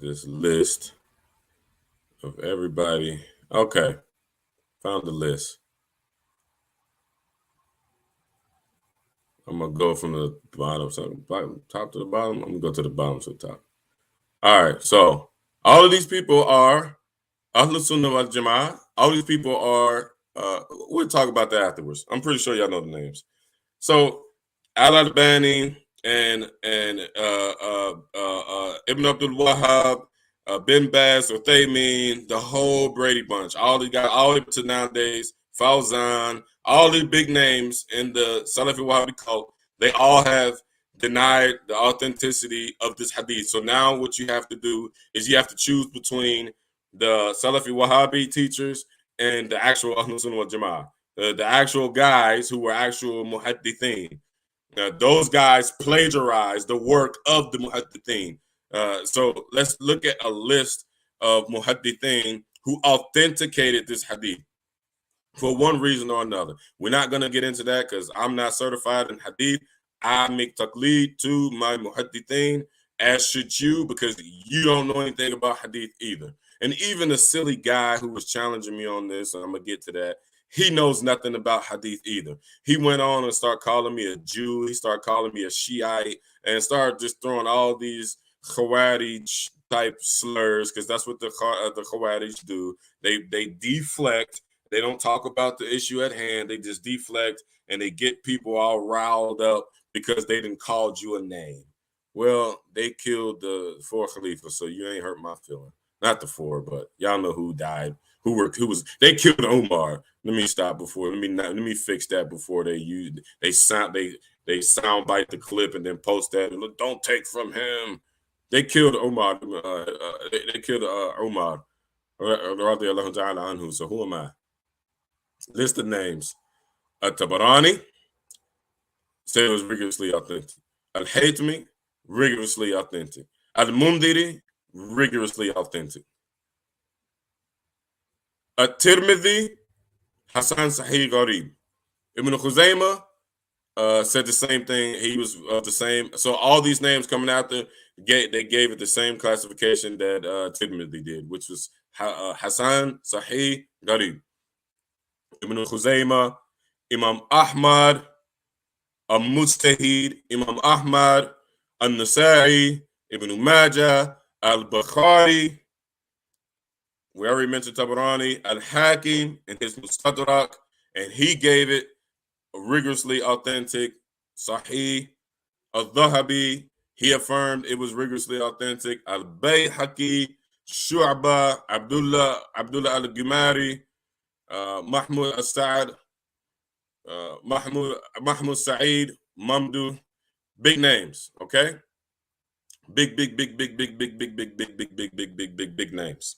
this list of everybody. Okay, found the list. I'm gonna go from the bottom, top to the bottom. I'm gonna go to the bottom to the top. All right, so all of these people are Ahlus Sunnah wal Jama'ah. All these people are. We'll talk about that afterwards. I'm pretty sure y'all know the names. So Al-Albani and Ibn Abdul Wahhab, Bin Baz, Uthaymin, the whole Brady bunch. All the to nowadays, Fawzan, all these big names in the Salafi Wahhabi cult, they all have denied the authenticity of this hadith. So now what you have to do is you have to choose between the Salafi Wahhabi teachers and the actual Ahlus Sunnah wal Jama'ah, the actual guys who were actual muhaddithin. Those guys plagiarized the work of the muhaddithin. So let's look at a list of muhaddithin who authenticated this hadith for one reason or another. We're not going to get into that because I'm not certified in hadith. I make taqleed to my muhaddithin, as should you, because you don't know anything about hadith either. And even the silly guy who was challenging me on this, and I'm gonna get to that, he knows nothing about hadith either. He went on and started calling me a Jew. He started calling me a Shiite and started just throwing all these Khawarij type slurs, because that's what the Khawarij do. They deflect. They don't talk about the issue at hand. They just deflect and they get people all riled up because they didn't called you a name. Well, they killed the 4 Khalifa, so you ain't hurt my feeling. Not the 4, but y'all know who died. Who was they killed Omar. Let me stop before. Let me fix that before they sound bite the clip and then post that. Look, don't take from him. They killed Omar. They killed Omar. So who am I? List of names. Tabarani said it was rigorously authentic. Al-Haytami, rigorously authentic. Al-Mundiri, rigorously authentic. At-Tirmidhi, Hassan Sahih Gharib. Ibn Khuzaymah said the same thing. He was the same. So all these names coming out there, they gave it the same classification that Tirmidhi did, which was Hassan Sahih Gharib. Ibn Khuzaymah, Imam Ahmad, Al-Mujtahid, Imam Ahmad, Al-Nasa'i, Ibn Majah, Al-Bukhari. We already mentioned Tabarani, Al-Hakim in his Mustadrak, and he gave it a rigorously authentic, Sahih. Al-Dhahabi, he affirmed it was rigorously authentic. Al-Bayhaqi, Shu'ba, Abdullah al-Gumari, Mahmoud al-Sa'ad, Mahmoud Sa'id, Mamdu, big names, okay? Big names.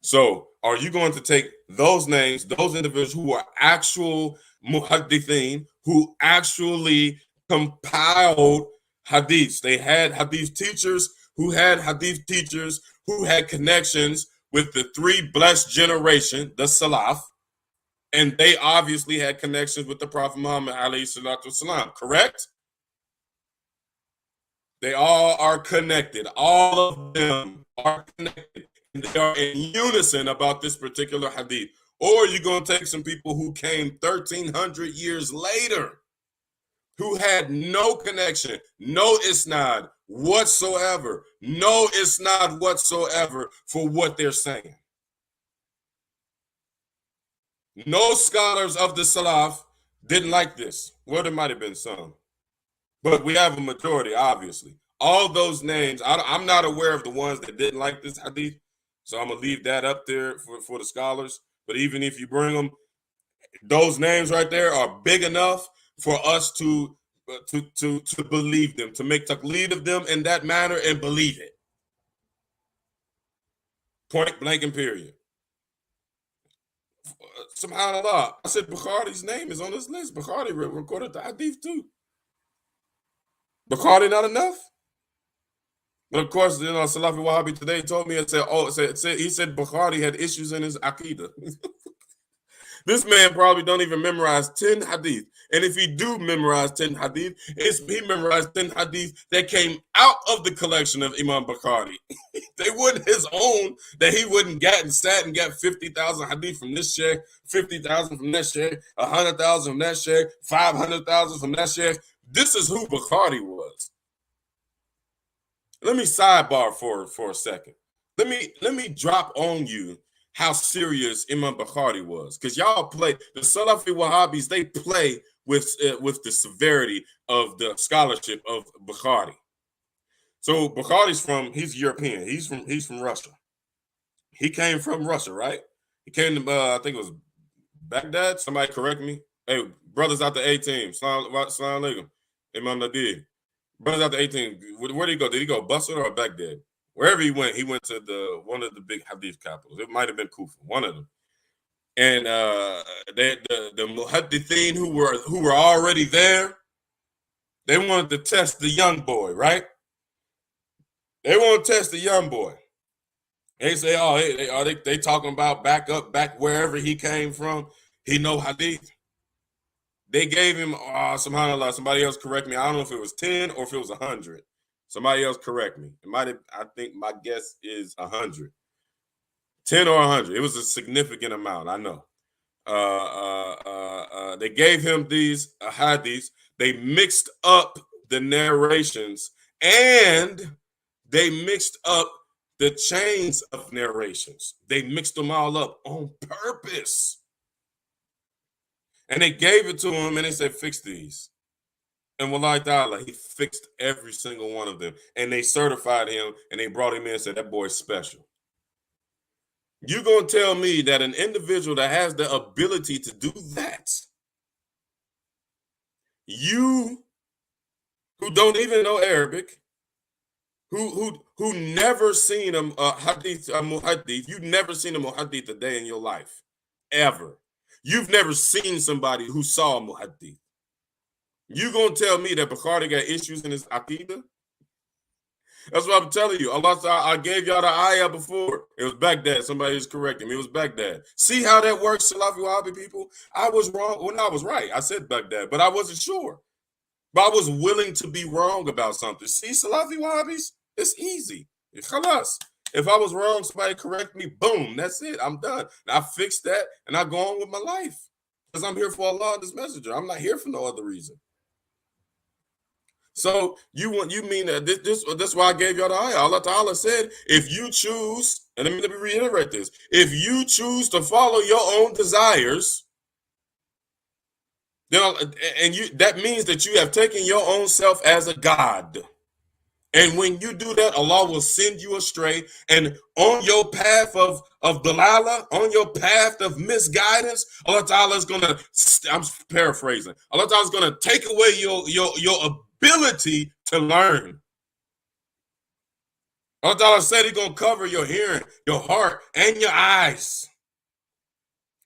So are you going to take those names, those individuals who are actual muhaddithin, who actually compiled hadiths? They had hadith teachers who had connections with the 3 blessed generation, the Salaf, and they obviously had connections with the Prophet Muhammad alayhi salatu wasalam, correct? They all are connected. All of them are connected. And they are in unison about this particular hadith. Or you're going to take some people who came 1,300 years later, who had no connection, no isnad whatsoever, for what they're saying. No scholars of the Salaf didn't like this. Well, there might have been some, but we have a majority, obviously. All those names, I'm not aware of the ones that didn't like this hadith, so I'm going to leave that up there for the scholars. But even if you bring them, those names right there are big enough for us to believe them, to make taqleed of them in that manner and believe it. Point blank and period. SubhanAllah, I said Bukhari's name is on this list. Bukhari recorded the hadith too. Bukhari not enough? But of course, Salafi Wahhabi today told me, he said Bukhari had issues in his aqidah. This man probably don't even memorize 10 hadith. And if he do memorize 10 hadith, he memorized 10 hadith that came out of the collection of Imam Bukhari. They weren't his own, that he wouldn't sat and got 50,000 hadith from this sheikh, 50,000 from that sheikh, 100,000 from that sheikh, 500,000 from that sheikh. This is who Bukhari was. Let me sidebar for a second. Let me drop on you how serious Imam Bukhari was, because y'all play, the Salafi Wahhabis, they play with the severity of the scholarship of Bukhari. So Bukhari's he's European. He's from Russia. He came from Russia, right? He came to I think it was Baghdad. Somebody correct me. Hey, brothers out the 18. Salam alaikum. Imam Nadir. Brothers out the 18. Where did he go? Did he go Basra or Baghdad? Wherever he went to one of the big hadith capitals. It might have been Kufa, one of them. And the muhaddithin who were already there, they wanted to test the young boy, right? They want to test the young boy. They say, are they talking about back wherever he came from? He know hadith. They gave him, subhanAllah, somebody else correct me. I don't know if it was 10 or if it was 100. Somebody else correct me. I think my guess is 100. 10 or 100. It was a significant amount, I know. They gave him these hadiths. They mixed up the narrations and they mixed up the chains of narrations. They mixed them all up on purpose. And they gave it to him and they said, fix these. And wallahi ta'ala, he fixed every single one of them. And they certified him and they brought him in and said, that boy's special. You gonna tell me that an individual that has the ability to do that, you who don't even know Arabic, who never seen a muhaddith, you've never seen a muhaddith a day in your life, ever. You've never seen somebody who saw a muhaddith. You gonna tell me that Bukhari got issues in his aqidah? That's what I'm telling you. Allah, I gave y'all the ayah before. It was Baghdad. Somebody is correcting me. It was Baghdad. See how that works, Salafi Wahhabi people? I was wrong. Well, no, I was right. I said Baghdad, but I wasn't sure. But I was willing to be wrong about something. See, Salafi Wahhabis? It's easy. Khalas. If I was wrong, somebody correct me. Boom. That's it. I'm done. And I fixed that, and I go on with my life. Because I'm here for Allah and His Messenger. I'm not here for no other reason. So you mean that that's why I gave y'all the ayah. Allah Ta'ala said, if you choose, and let me reiterate this, if you choose to follow your own desires, then that means that you have taken your own self as a god. And when you do that, Allah will send you astray. And on your path of dalala, on your path of misguidance, Allah Ta'ala is gonna, I'm paraphrasing, Allah Ta'ala is gonna take away your ability to learn. Allah Ta'ala said He's gonna cover your hearing, your heart, and your eyes.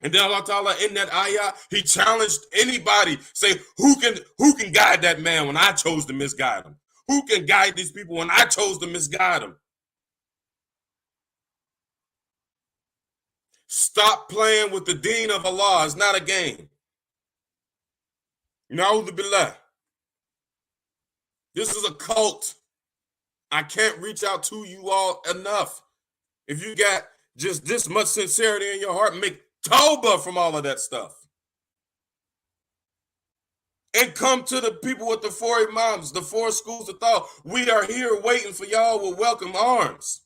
And then Allah Ta'ala in that ayah, He challenged anybody, say, who can guide that man when I chose to misguide him? Who can guide these people when I chose to misguide them? Stop playing with the deen of Allah. It's not a game. Na'udhu billah. This is a cult. I can't reach out to you all enough. If you got just this much sincerity in your heart, make tawbah from all of that stuff. And come to the people with the 4 imams, the 4 schools of thought. We are here waiting for y'all with welcome arms.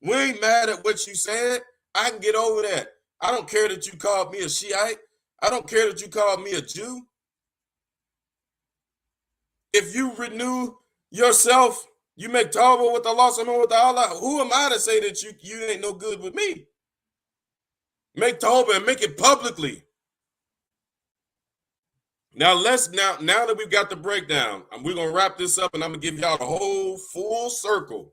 We ain't mad at what you said. I can get over that. I don't care that you called me a Shiite. I don't care that you called me a Jew. If you renew yourself, you make tawbah with Allah subhanahu wa ta'ala, who am I to say that you ain't no good with me? Make tawbah and make it publicly. Now now that we've got the breakdown, we're gonna wrap this up and I'm gonna give y'all the whole full circle.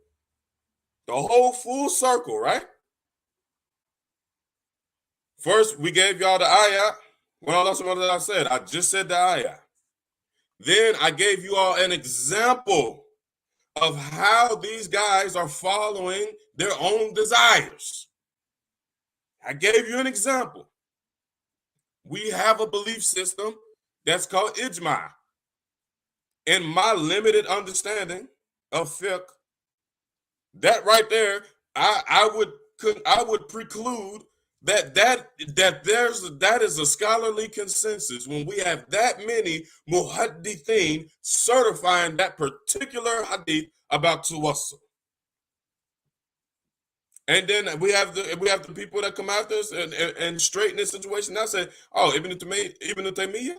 The whole full circle, right? First, we gave y'all the ayah. What Allah subhanahu wa ta'ala said, I just said the ayah. Then I gave you all an example of how these guys are following their own desires. I gave you an example. We have a belief system that's called ijma. In my limited understanding of fiqh, that right there, I would preclude that is a scholarly consensus when we have that many muhaddithin certifying that particular hadith about tawassul. And then we have the people that come after us and straighten this situation. I say, oh, Ibn Taymiyyah,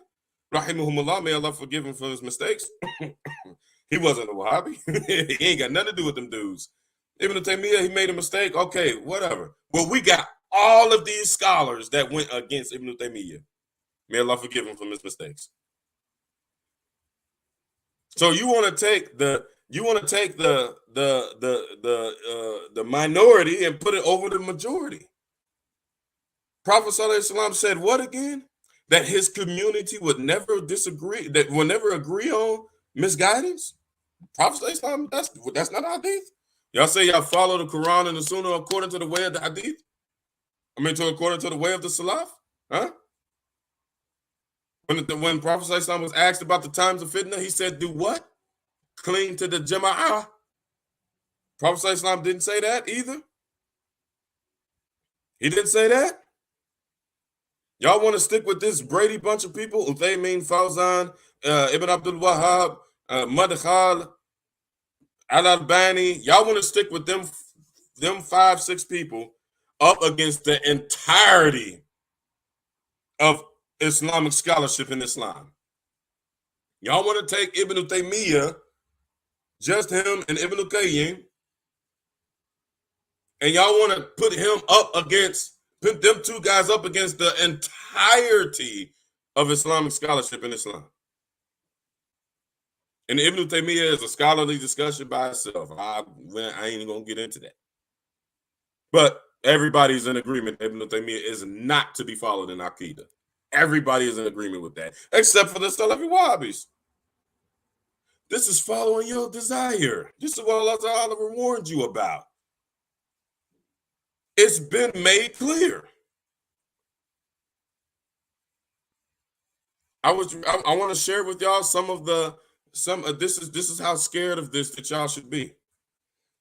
rahimahumullah, may Allah forgive him for his mistakes. He wasn't a Wahhabi. He ain't got nothing to do with them dudes. Ibn Taymiyyah, he made a mistake. Okay, whatever. Well, we got all of these scholars that went against Ibn Taymiyyah. May Allah forgive him for his mistakes. So you want to take the minority and put it over the majority. Prophet Sallallahu Alaihi Wasallam said what again? That his community would never disagree, that will never agree on misguidance. Prophet Sallallahu Alaihi Wasallam, that's not hadith. Y'all say y'all follow the Quran and the Sunnah according to the way of the hadith? According to the way of the Salaf? Huh? When Prophet Sallallahu Alaihi Wasallam was asked about the times of fitna, he said, do what? Cling to the jama'ah. Prophet Sallallahu Alaihi Wasallam didn't say that either. He didn't say that. Y'all want to stick with this Brady bunch of people? Uthaymin, Fawzan, Ibn Abdul Wahab, Madkhal, Al-Albani. Y'all want to stick with them 5-6 people up against the entirety of Islamic scholarship in Islam. Y'all want to take Ibn Taymiyyah, just him and Ibn Qayyim, and y'all want to put them two guys up against the entirety of Islamic scholarship in Islam. And Ibn Taymiyyah is a scholarly discussion by itself. I ain't even going to get into that. But everybody's in agreement Ibn Taymiyyah is not to be followed in Aqidah. Everybody is in agreement with that, except for the Salafi Wahhabis. This is following your desire. This is what Allah Ta'ala warned you about. It's been made clear. I want to share with y'all this is how scared of this that y'all should be.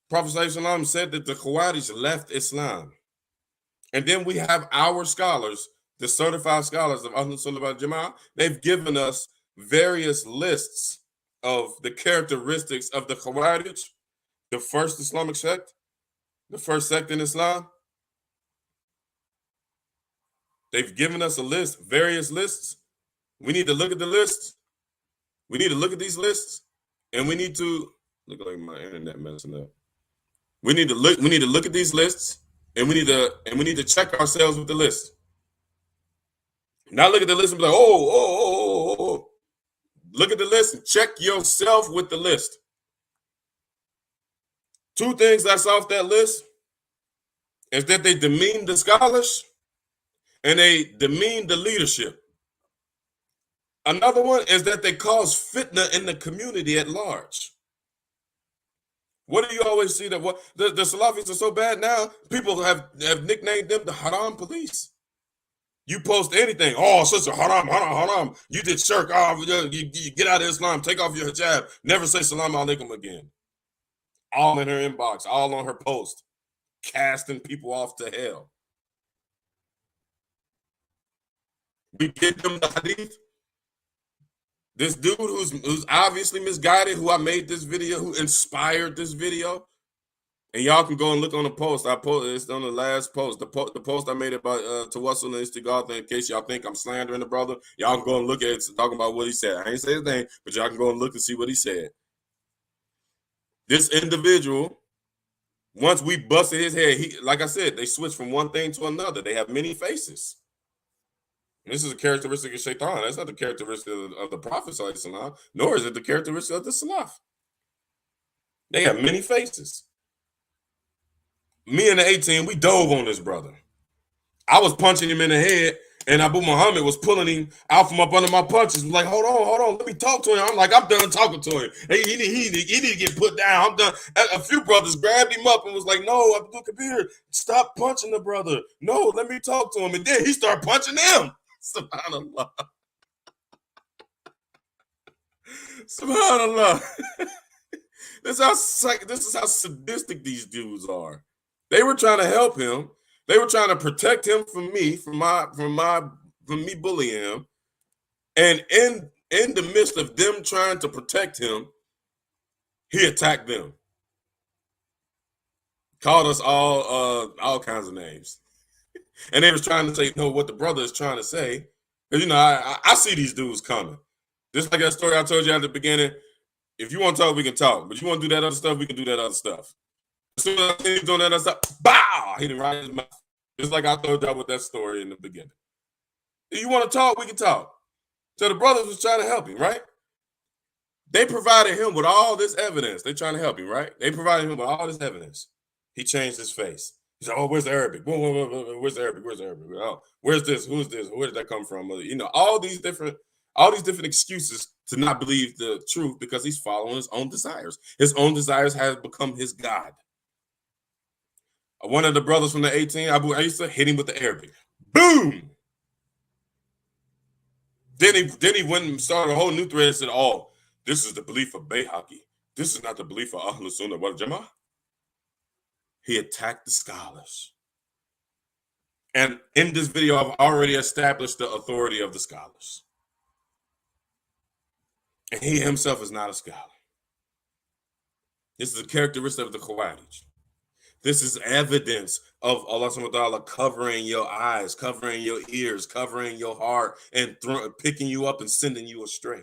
Prophet ﷺ said that the Khawarij left Islam. And then we have our scholars, the certified scholars of Ahlul Sunnah wal Jama'ah. They've given us various lists of the characteristics of the Khawarij, the first Islamic sect, the first sect in Islam. They've given us a list, various lists. We need to look at the lists. We need to look at these lists, and we need to look like my internet messing up. We need to look at these lists, and we need to check ourselves with the list. Not look at the list and be like, oh. Look at the list and check yourself with the list. 2 things that's off that list is that they demean the scholars and they demean the leadership. Another one is that they cause fitna in the community at large. What do you always see that the Salafis are so bad now? People have nicknamed them the Haram police. You post anything, sister, haram. You did shirk, you get out of Islam, take off your hijab, never say salam alaikum again. All in her inbox, all on her post, casting people off to hell. We give them the hadith. This dude who's obviously misguided, who I made this video, who inspired this video, and y'all can go and look on the post. It's on the last post. The post I made about Tawassul and Istighatha, in case y'all think I'm slandering the brother. Y'all can go and look at it, talking about what he said. I ain't say his name, but y'all can go and look and see what he said. This individual, once we busted his head, like I said, they switched from one thing to another. They have many faces. This is a characteristic of Shaitan. That's not the characteristic of the Prophet, nor is it the characteristic of the Salaf. They have many faces. Me and the 18, we dove on this brother. I was punching him in the head, and Abu Muhammad was pulling him out from up under my punches. Like, hold on, let me talk to him. I'm like, I'm done talking to him. He need to get put down. I'm done. A few brothers grabbed him up and was like, no, Abdul Kabir, stop punching the brother. No, let me talk to him. And then he started punching them. Subhanallah. Subhanallah. This is how sadistic these dudes are. They were trying to help him. They were trying to protect him from me, from me bullying him. And in the midst of them trying to protect him, he attacked them. Called us all kinds of names. And they was trying to say, no, what the brother is trying to say. Because, I see these dudes coming. Just like that story I told you at the beginning. If you want to talk, we can talk. But you want to do that other stuff, we can do that other stuff. As soon as I see him doing that other stuff, bow! Hit him right in his mouth. Just like I told y'all with that story in the beginning. If you want to talk, we can talk. So the brothers was trying to help him, right? They provided him with all this evidence. They trying to help him, right? They provided him with all this evidence. He changed his face. He said, where's the Arabic? Where's the Arabic? Where's the Arabic? Oh, where's this? Who's this? Where did that come from? All these different excuses to not believe the truth because he's following his own desires. His own desires have become his God. One of the brothers from the 18, Abu Isa, hit him with the Arabic. Boom! Then he went and started a whole new thread and said, this is the belief of Bayhaqi. This is not the belief of Ahlul Sunnah wal Jama'ah. He attacked the scholars. And in this video, I've already established the authority of the scholars. And he himself is not a scholar. This is a characteristic of the Khawarij. This is evidence of Allah subhanahu wa ta'ala covering your eyes, covering your ears, covering your heart, and picking you up and sending you astray.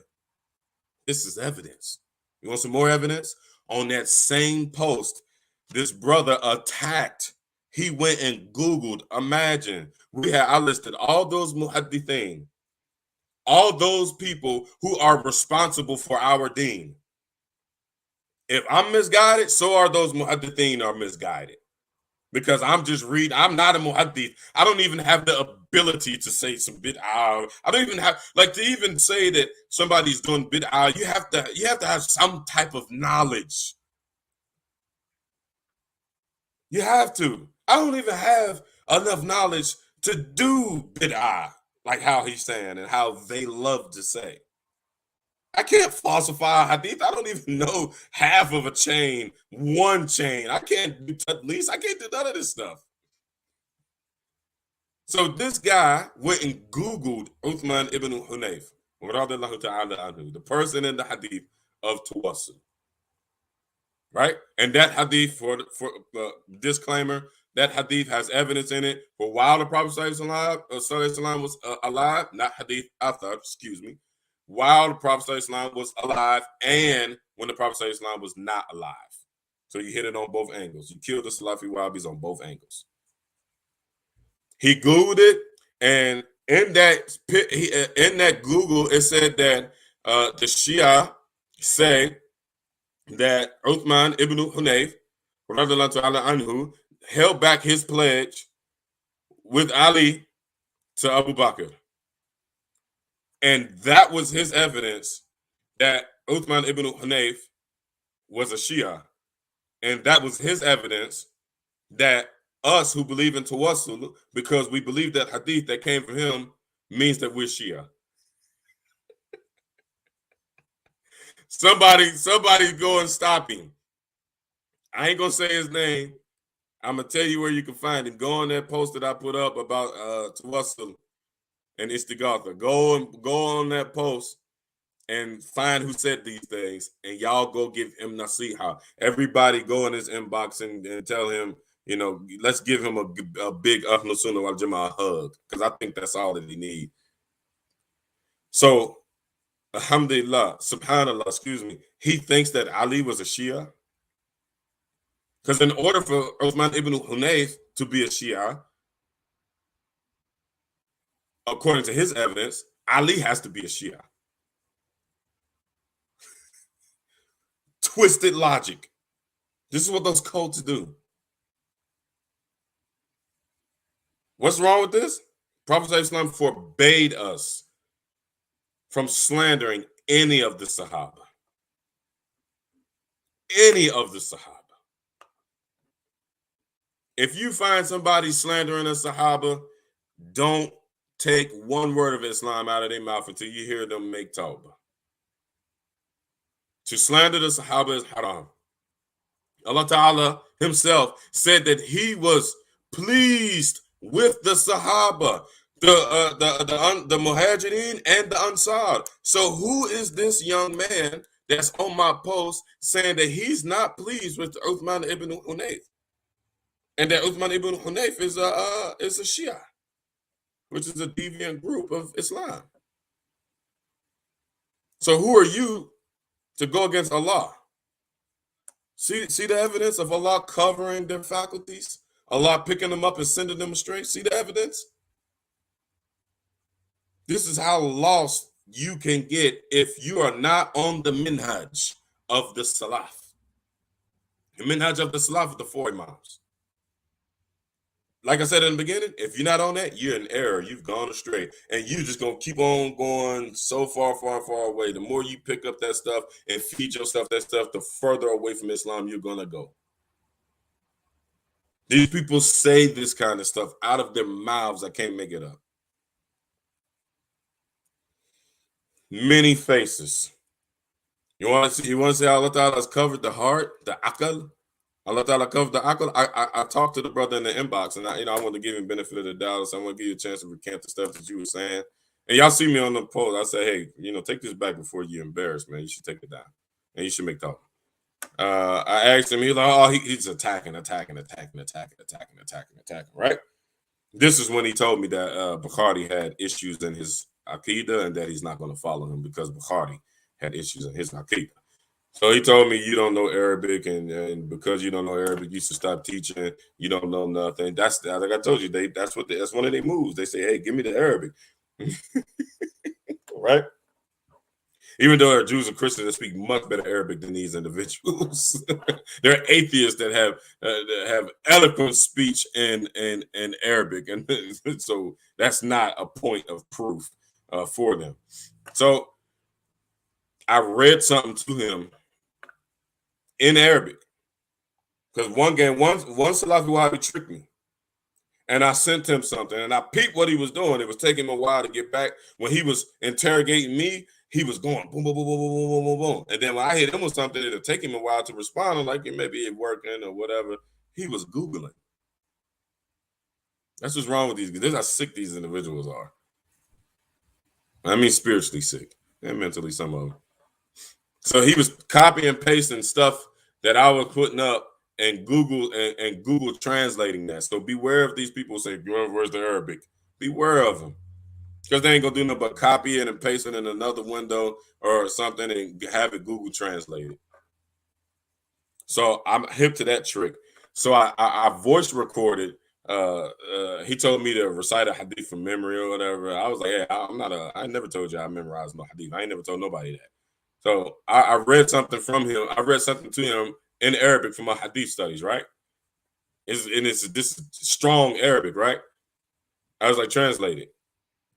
This is evidence. You want some more evidence? On that same post, this brother attacked. He went and Googled. Imagine, I listed all those muhaddithin, all those people who are responsible for our deen. If I'm misguided, so are those muhaddithin are misguided. Because I'm just reading, I'm not a muhaddith. I don't even have the ability to say some bid'ah. I don't even have, like, to even say that somebody's doing bid'ah. You have to have some type of knowledge. You have to. I don't even have enough knowledge to do bid'ah, like how he's saying and how they love to say. I can't falsify a hadith. I don't even know half of a chain, one chain. I can't do at least. I can't do none of this stuff. So this guy went and Googled Uthman ibn Hunayf, the person in the hadith of Tawassul. Right? And that hadith, for disclaimer, that hadith has evidence in it for while the Prophet ﷺ was alive, not hadith athar, excuse me, while the Prophet ﷺ was alive and when the Prophet ﷺ was not alive. So you hit it on both angles. You killed the Salafi Wahhabis on both angles. He Googled it, and in that Google, it said that the Shia say that Uthman ibn Hunayf anhu held back his pledge with Ali to Abu Bakr. And that was his evidence that Uthman ibn Hunayf was a Shia. And that was his evidence that us who believe in Tawassul, because we believe that hadith that came from him means that we're Shia. Somebody go and stop him. I ain't gonna say his name. I'm gonna tell you where you can find him. Go on that post that I put up about Tawassul and Istighatha. Go on that post and find who said these things, and y'all go give him nasiha. Everybody go in his inbox and tell him, let's give him a big Ahlus Sunnah wal Jama'ah hug, because I think that's all that he needs. So, alhamdulillah, subhanallah, excuse me, he thinks that Ali was a Shia. Because in order for Uthman ibn Hunayf to be a Shia, according to his evidence, Ali has to be a Shia. Twisted logic. This is what those cults do. What's wrong with this? Prophet ﷺ forbade us from slandering any of the Sahaba. Any of the Sahaba. If you find somebody slandering a Sahaba, don't take one word of Islam out of their mouth until you hear them make tawbah. To slander the Sahaba is haram. Allah Ta'ala himself said that he was pleased with the Sahaba, the Muhajirin and the Ansar. So who is this young man that's on my post saying that he's not pleased with Uthman ibn Hunayf? And that Uthman ibn Hunayf is a Shia, which is a deviant group of Islam. So who are you to go against Allah? See the evidence of Allah covering their faculties? Allah picking them up and sending them astray? See the evidence? This is how lost you can get if you are not on the minhaj of the salaf. The minhaj of the salaf is the four imams. Like I said in the beginning, if you're not on that, you're in error. You've gone astray. And you're just going to keep on going so far, far, far away. The more you pick up that stuff and feed yourself that stuff, the further away from Islam you're going to go. These people say this kind of stuff out of their mouths. I can't make it up. Many faces. You want to see how Allah Ta'ala has covered the heart, the akal? Allah Ta'ala covered the akal. I talked to the brother in the inbox, and I want to give him benefit of the doubt. So I want to give you a chance to recant the stuff that you were saying. And y'all see me on the post. I say, hey, take this back before you embarrass, man. You should take it down, and you should make talk. I asked him. He's like, oh, he's attacking, right? This is when he told me that Bukhari had issues in his Aqidah and that he's not going to follow him because Bukhari had issues in his Aqidah. So he told me you don't know Arabic, and because you don't know Arabic, you should stop teaching. You don't know nothing. That's like I told you. That's one of their moves. They say, hey, give me the Arabic, right? Even though there are Jews and Christians that speak much better Arabic than these individuals, there are atheists that have eloquent speech in Arabic, and so that's not a point of proof for them. So I read something to him in Arabic because one Salafi Wahhabi tricked me, and I sent him something, and I peeped what he was doing. It was taking him a while to get back. When he was interrogating me, he was going boom, boom, boom, boom, boom, boom, boom, boom. And then when I hit him with something, it'll take him a while to respond. I'm like, maybe it working or whatever. He was Googling. That's what's wrong with these. This is how sick these individuals are. I mean, spiritually sick and mentally, some of them. So he was copying and pasting stuff that I was putting up and Google translating that. So beware of these people saying, where's the Arabic? Beware of them. Because they ain't gonna do nothing but copy it and paste it in another window or something and have it Google translated. So I'm hip to that trick. So I voice recorded. He told me to recite a hadith from memory or whatever. I was like, hey, I never told you I memorized no hadith. I ain't never told nobody that. So I read something from him. I read something to him in Arabic from my hadith studies, right? It's this strong Arabic, right? I was like, translate it.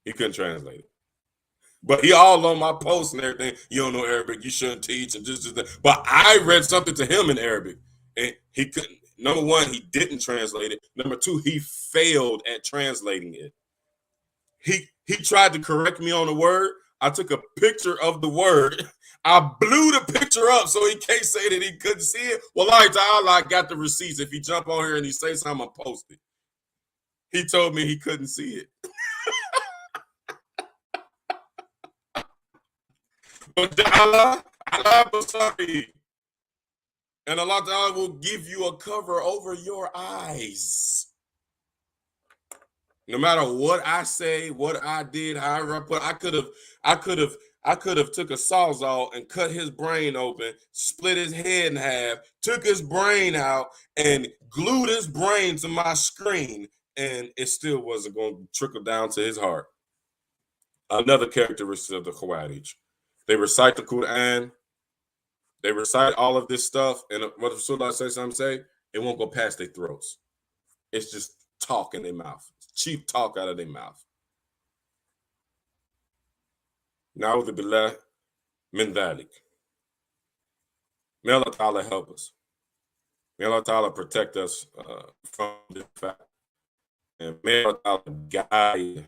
He couldn't translate it. But he all on my posts and everything. You don't know Arabic. You shouldn't teach and just that. But I read something to him in Arabic, and he couldn't. Number one, he didn't translate it. Number two, he failed at translating it. He tried to correct me on the word. I took a picture of the word. I blew the picture up so he can't say that he couldn't see it. Well, I got the receipts. If he jump on here and he say something, I'm post it. He told me he couldn't see it. But Allah sorry. And Allah Ta'ala will give you a cover over your eyes. No matter what I say, what I did, however I put, I could have took a sawzall and cut his brain open, split his head in half, took his brain out, and glued his brain to my screen, and it still wasn't going to trickle down to his heart. Another characteristic of the Khawarij. They recite the Quran, they recite all of this stuff, and what Rasulullah say, it won't go past their throats. It's just talk in their mouth. Cheap talk out of their mouth. Na'udhu billah min dhalik. May Allah Ta'ala help us. May Allah Ta'ala protect us from this fact. And may Allah Ta'ala guide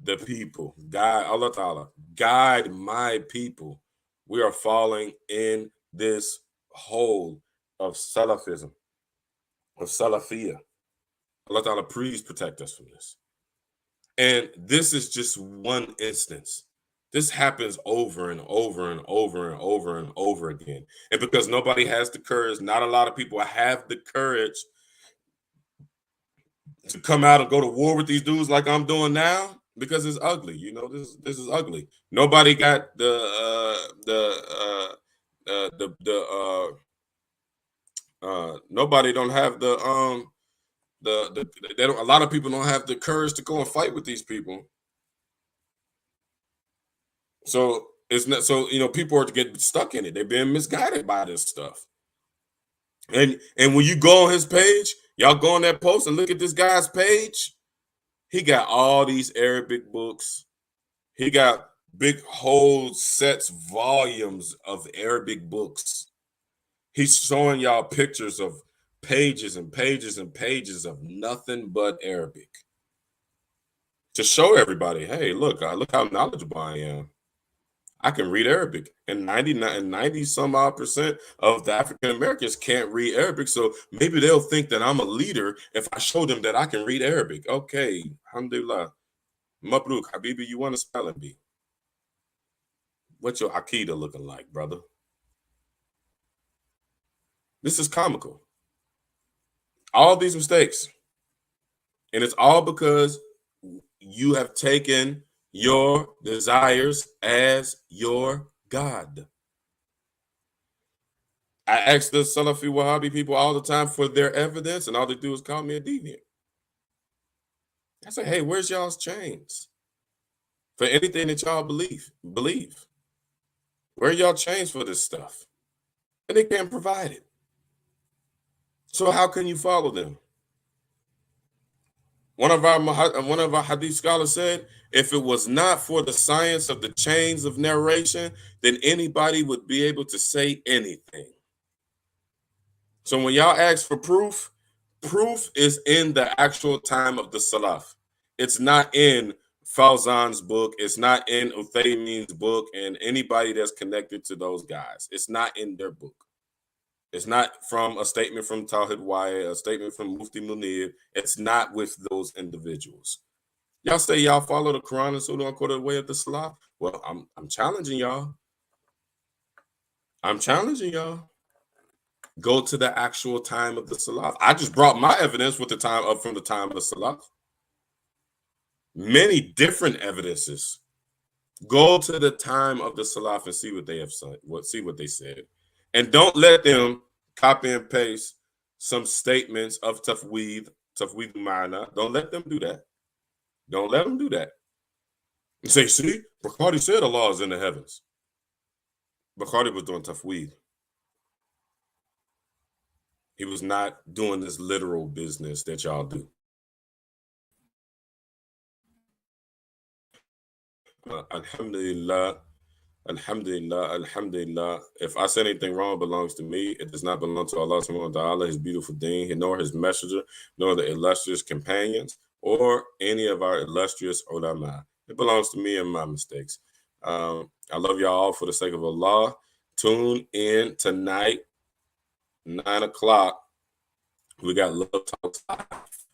the people. Allah Ta'ala, guide my people. We are falling in this hole of Salafism, of Salafiyah. Allah Ta'ala, please protect us from this. And this is just one instance. This happens over and over and over and over and over again. And because nobody has the courage, not a lot of people have the courage to come out and go to war with these dudes like I'm doing now, because it's ugly. This is ugly. Nobody got nobody don't have they don't, a lot of people don't have the courage to go and fight with these people. So it's not people are to get stuck in it. They're being misguided by this stuff. And when you go on his page, y'all go on that post and look at this guy's page. He got all these Arabic books. He got big whole sets, volumes of Arabic books. He's showing y'all pictures of pages and pages and pages of nothing but Arabic to show everybody, hey, look how knowledgeable I am. I can read Arabic, and 90 some odd percent of the African Americans can't read Arabic. So maybe they'll think that I'm a leader if I show them that I can read Arabic. Okay, alhamdulillah. Mabruk, Habibi, you want a spelling bee? What's your Akida looking like, brother? This is comical. All these mistakes. And it's all because you have taken your desires as your God. I ask the Salafi Wahhabi people all the time for their evidence, and all they do is call me a deviant. I say, hey, where's y'all's chains for anything that y'all believe? Where are y'all chains for this stuff? And they can't provide it. So how can you follow them? One of our hadith scholars said, if it was not for the science of the chains of narration, then anybody would be able to say anything. So when y'all ask for proof, proof is in the actual time of the Salaf. It's not in Fawzan's book. It's not in Uthaymin's book and anybody that's connected to those guys. It's not in their book. It's not from a statement from Tawhid Wyatt, a statement from Mufti Munir. It's not with those individuals. Y'all say y'all follow the Quran and Sunnah according to the way of the Salaf. Well, I'm challenging y'all. Go to the actual time of the Salaf. I just brought my evidence with the time up from the time of the Salaf. Many different evidences. Go to the time of the Salaf and see what they have said. See what they said. And don't let them copy and paste some statements of tafweed ma'ana. Don't let them do that. Don't let them do that. And say, see, Bukhari said Allah is in the heavens. Bukhari was doing tafweed. He was not doing this literal business that y'all do. Alhamdulillah. Alhamdulillah, alhamdulillah. If I said anything wrong, it belongs to me. It does not belong to Allah subhanahu wa ta'ala, his beautiful deen, nor his messenger, nor the illustrious companions, or any of our illustrious ulama. It belongs to me and my mistakes. I love y'all all for the sake of Allah. Tune in tonight, 9 o'clock. We got Love Talks Live.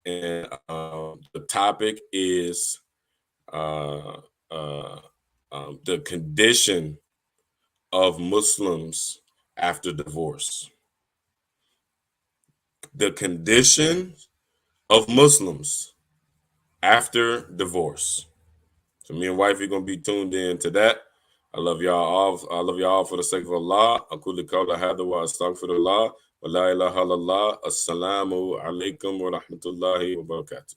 And the topic is the condition of Muslims after divorce. The condition of Muslims after divorce. So me and wifey gonna be tuned in to that. I love y'all all. I love y'all all for the sake of Allah. Aqulu qawla hadha wa astaghfirullah wa la ilaha illallah. Assalamu alaikum wa rahmatullahi wa barakatuh.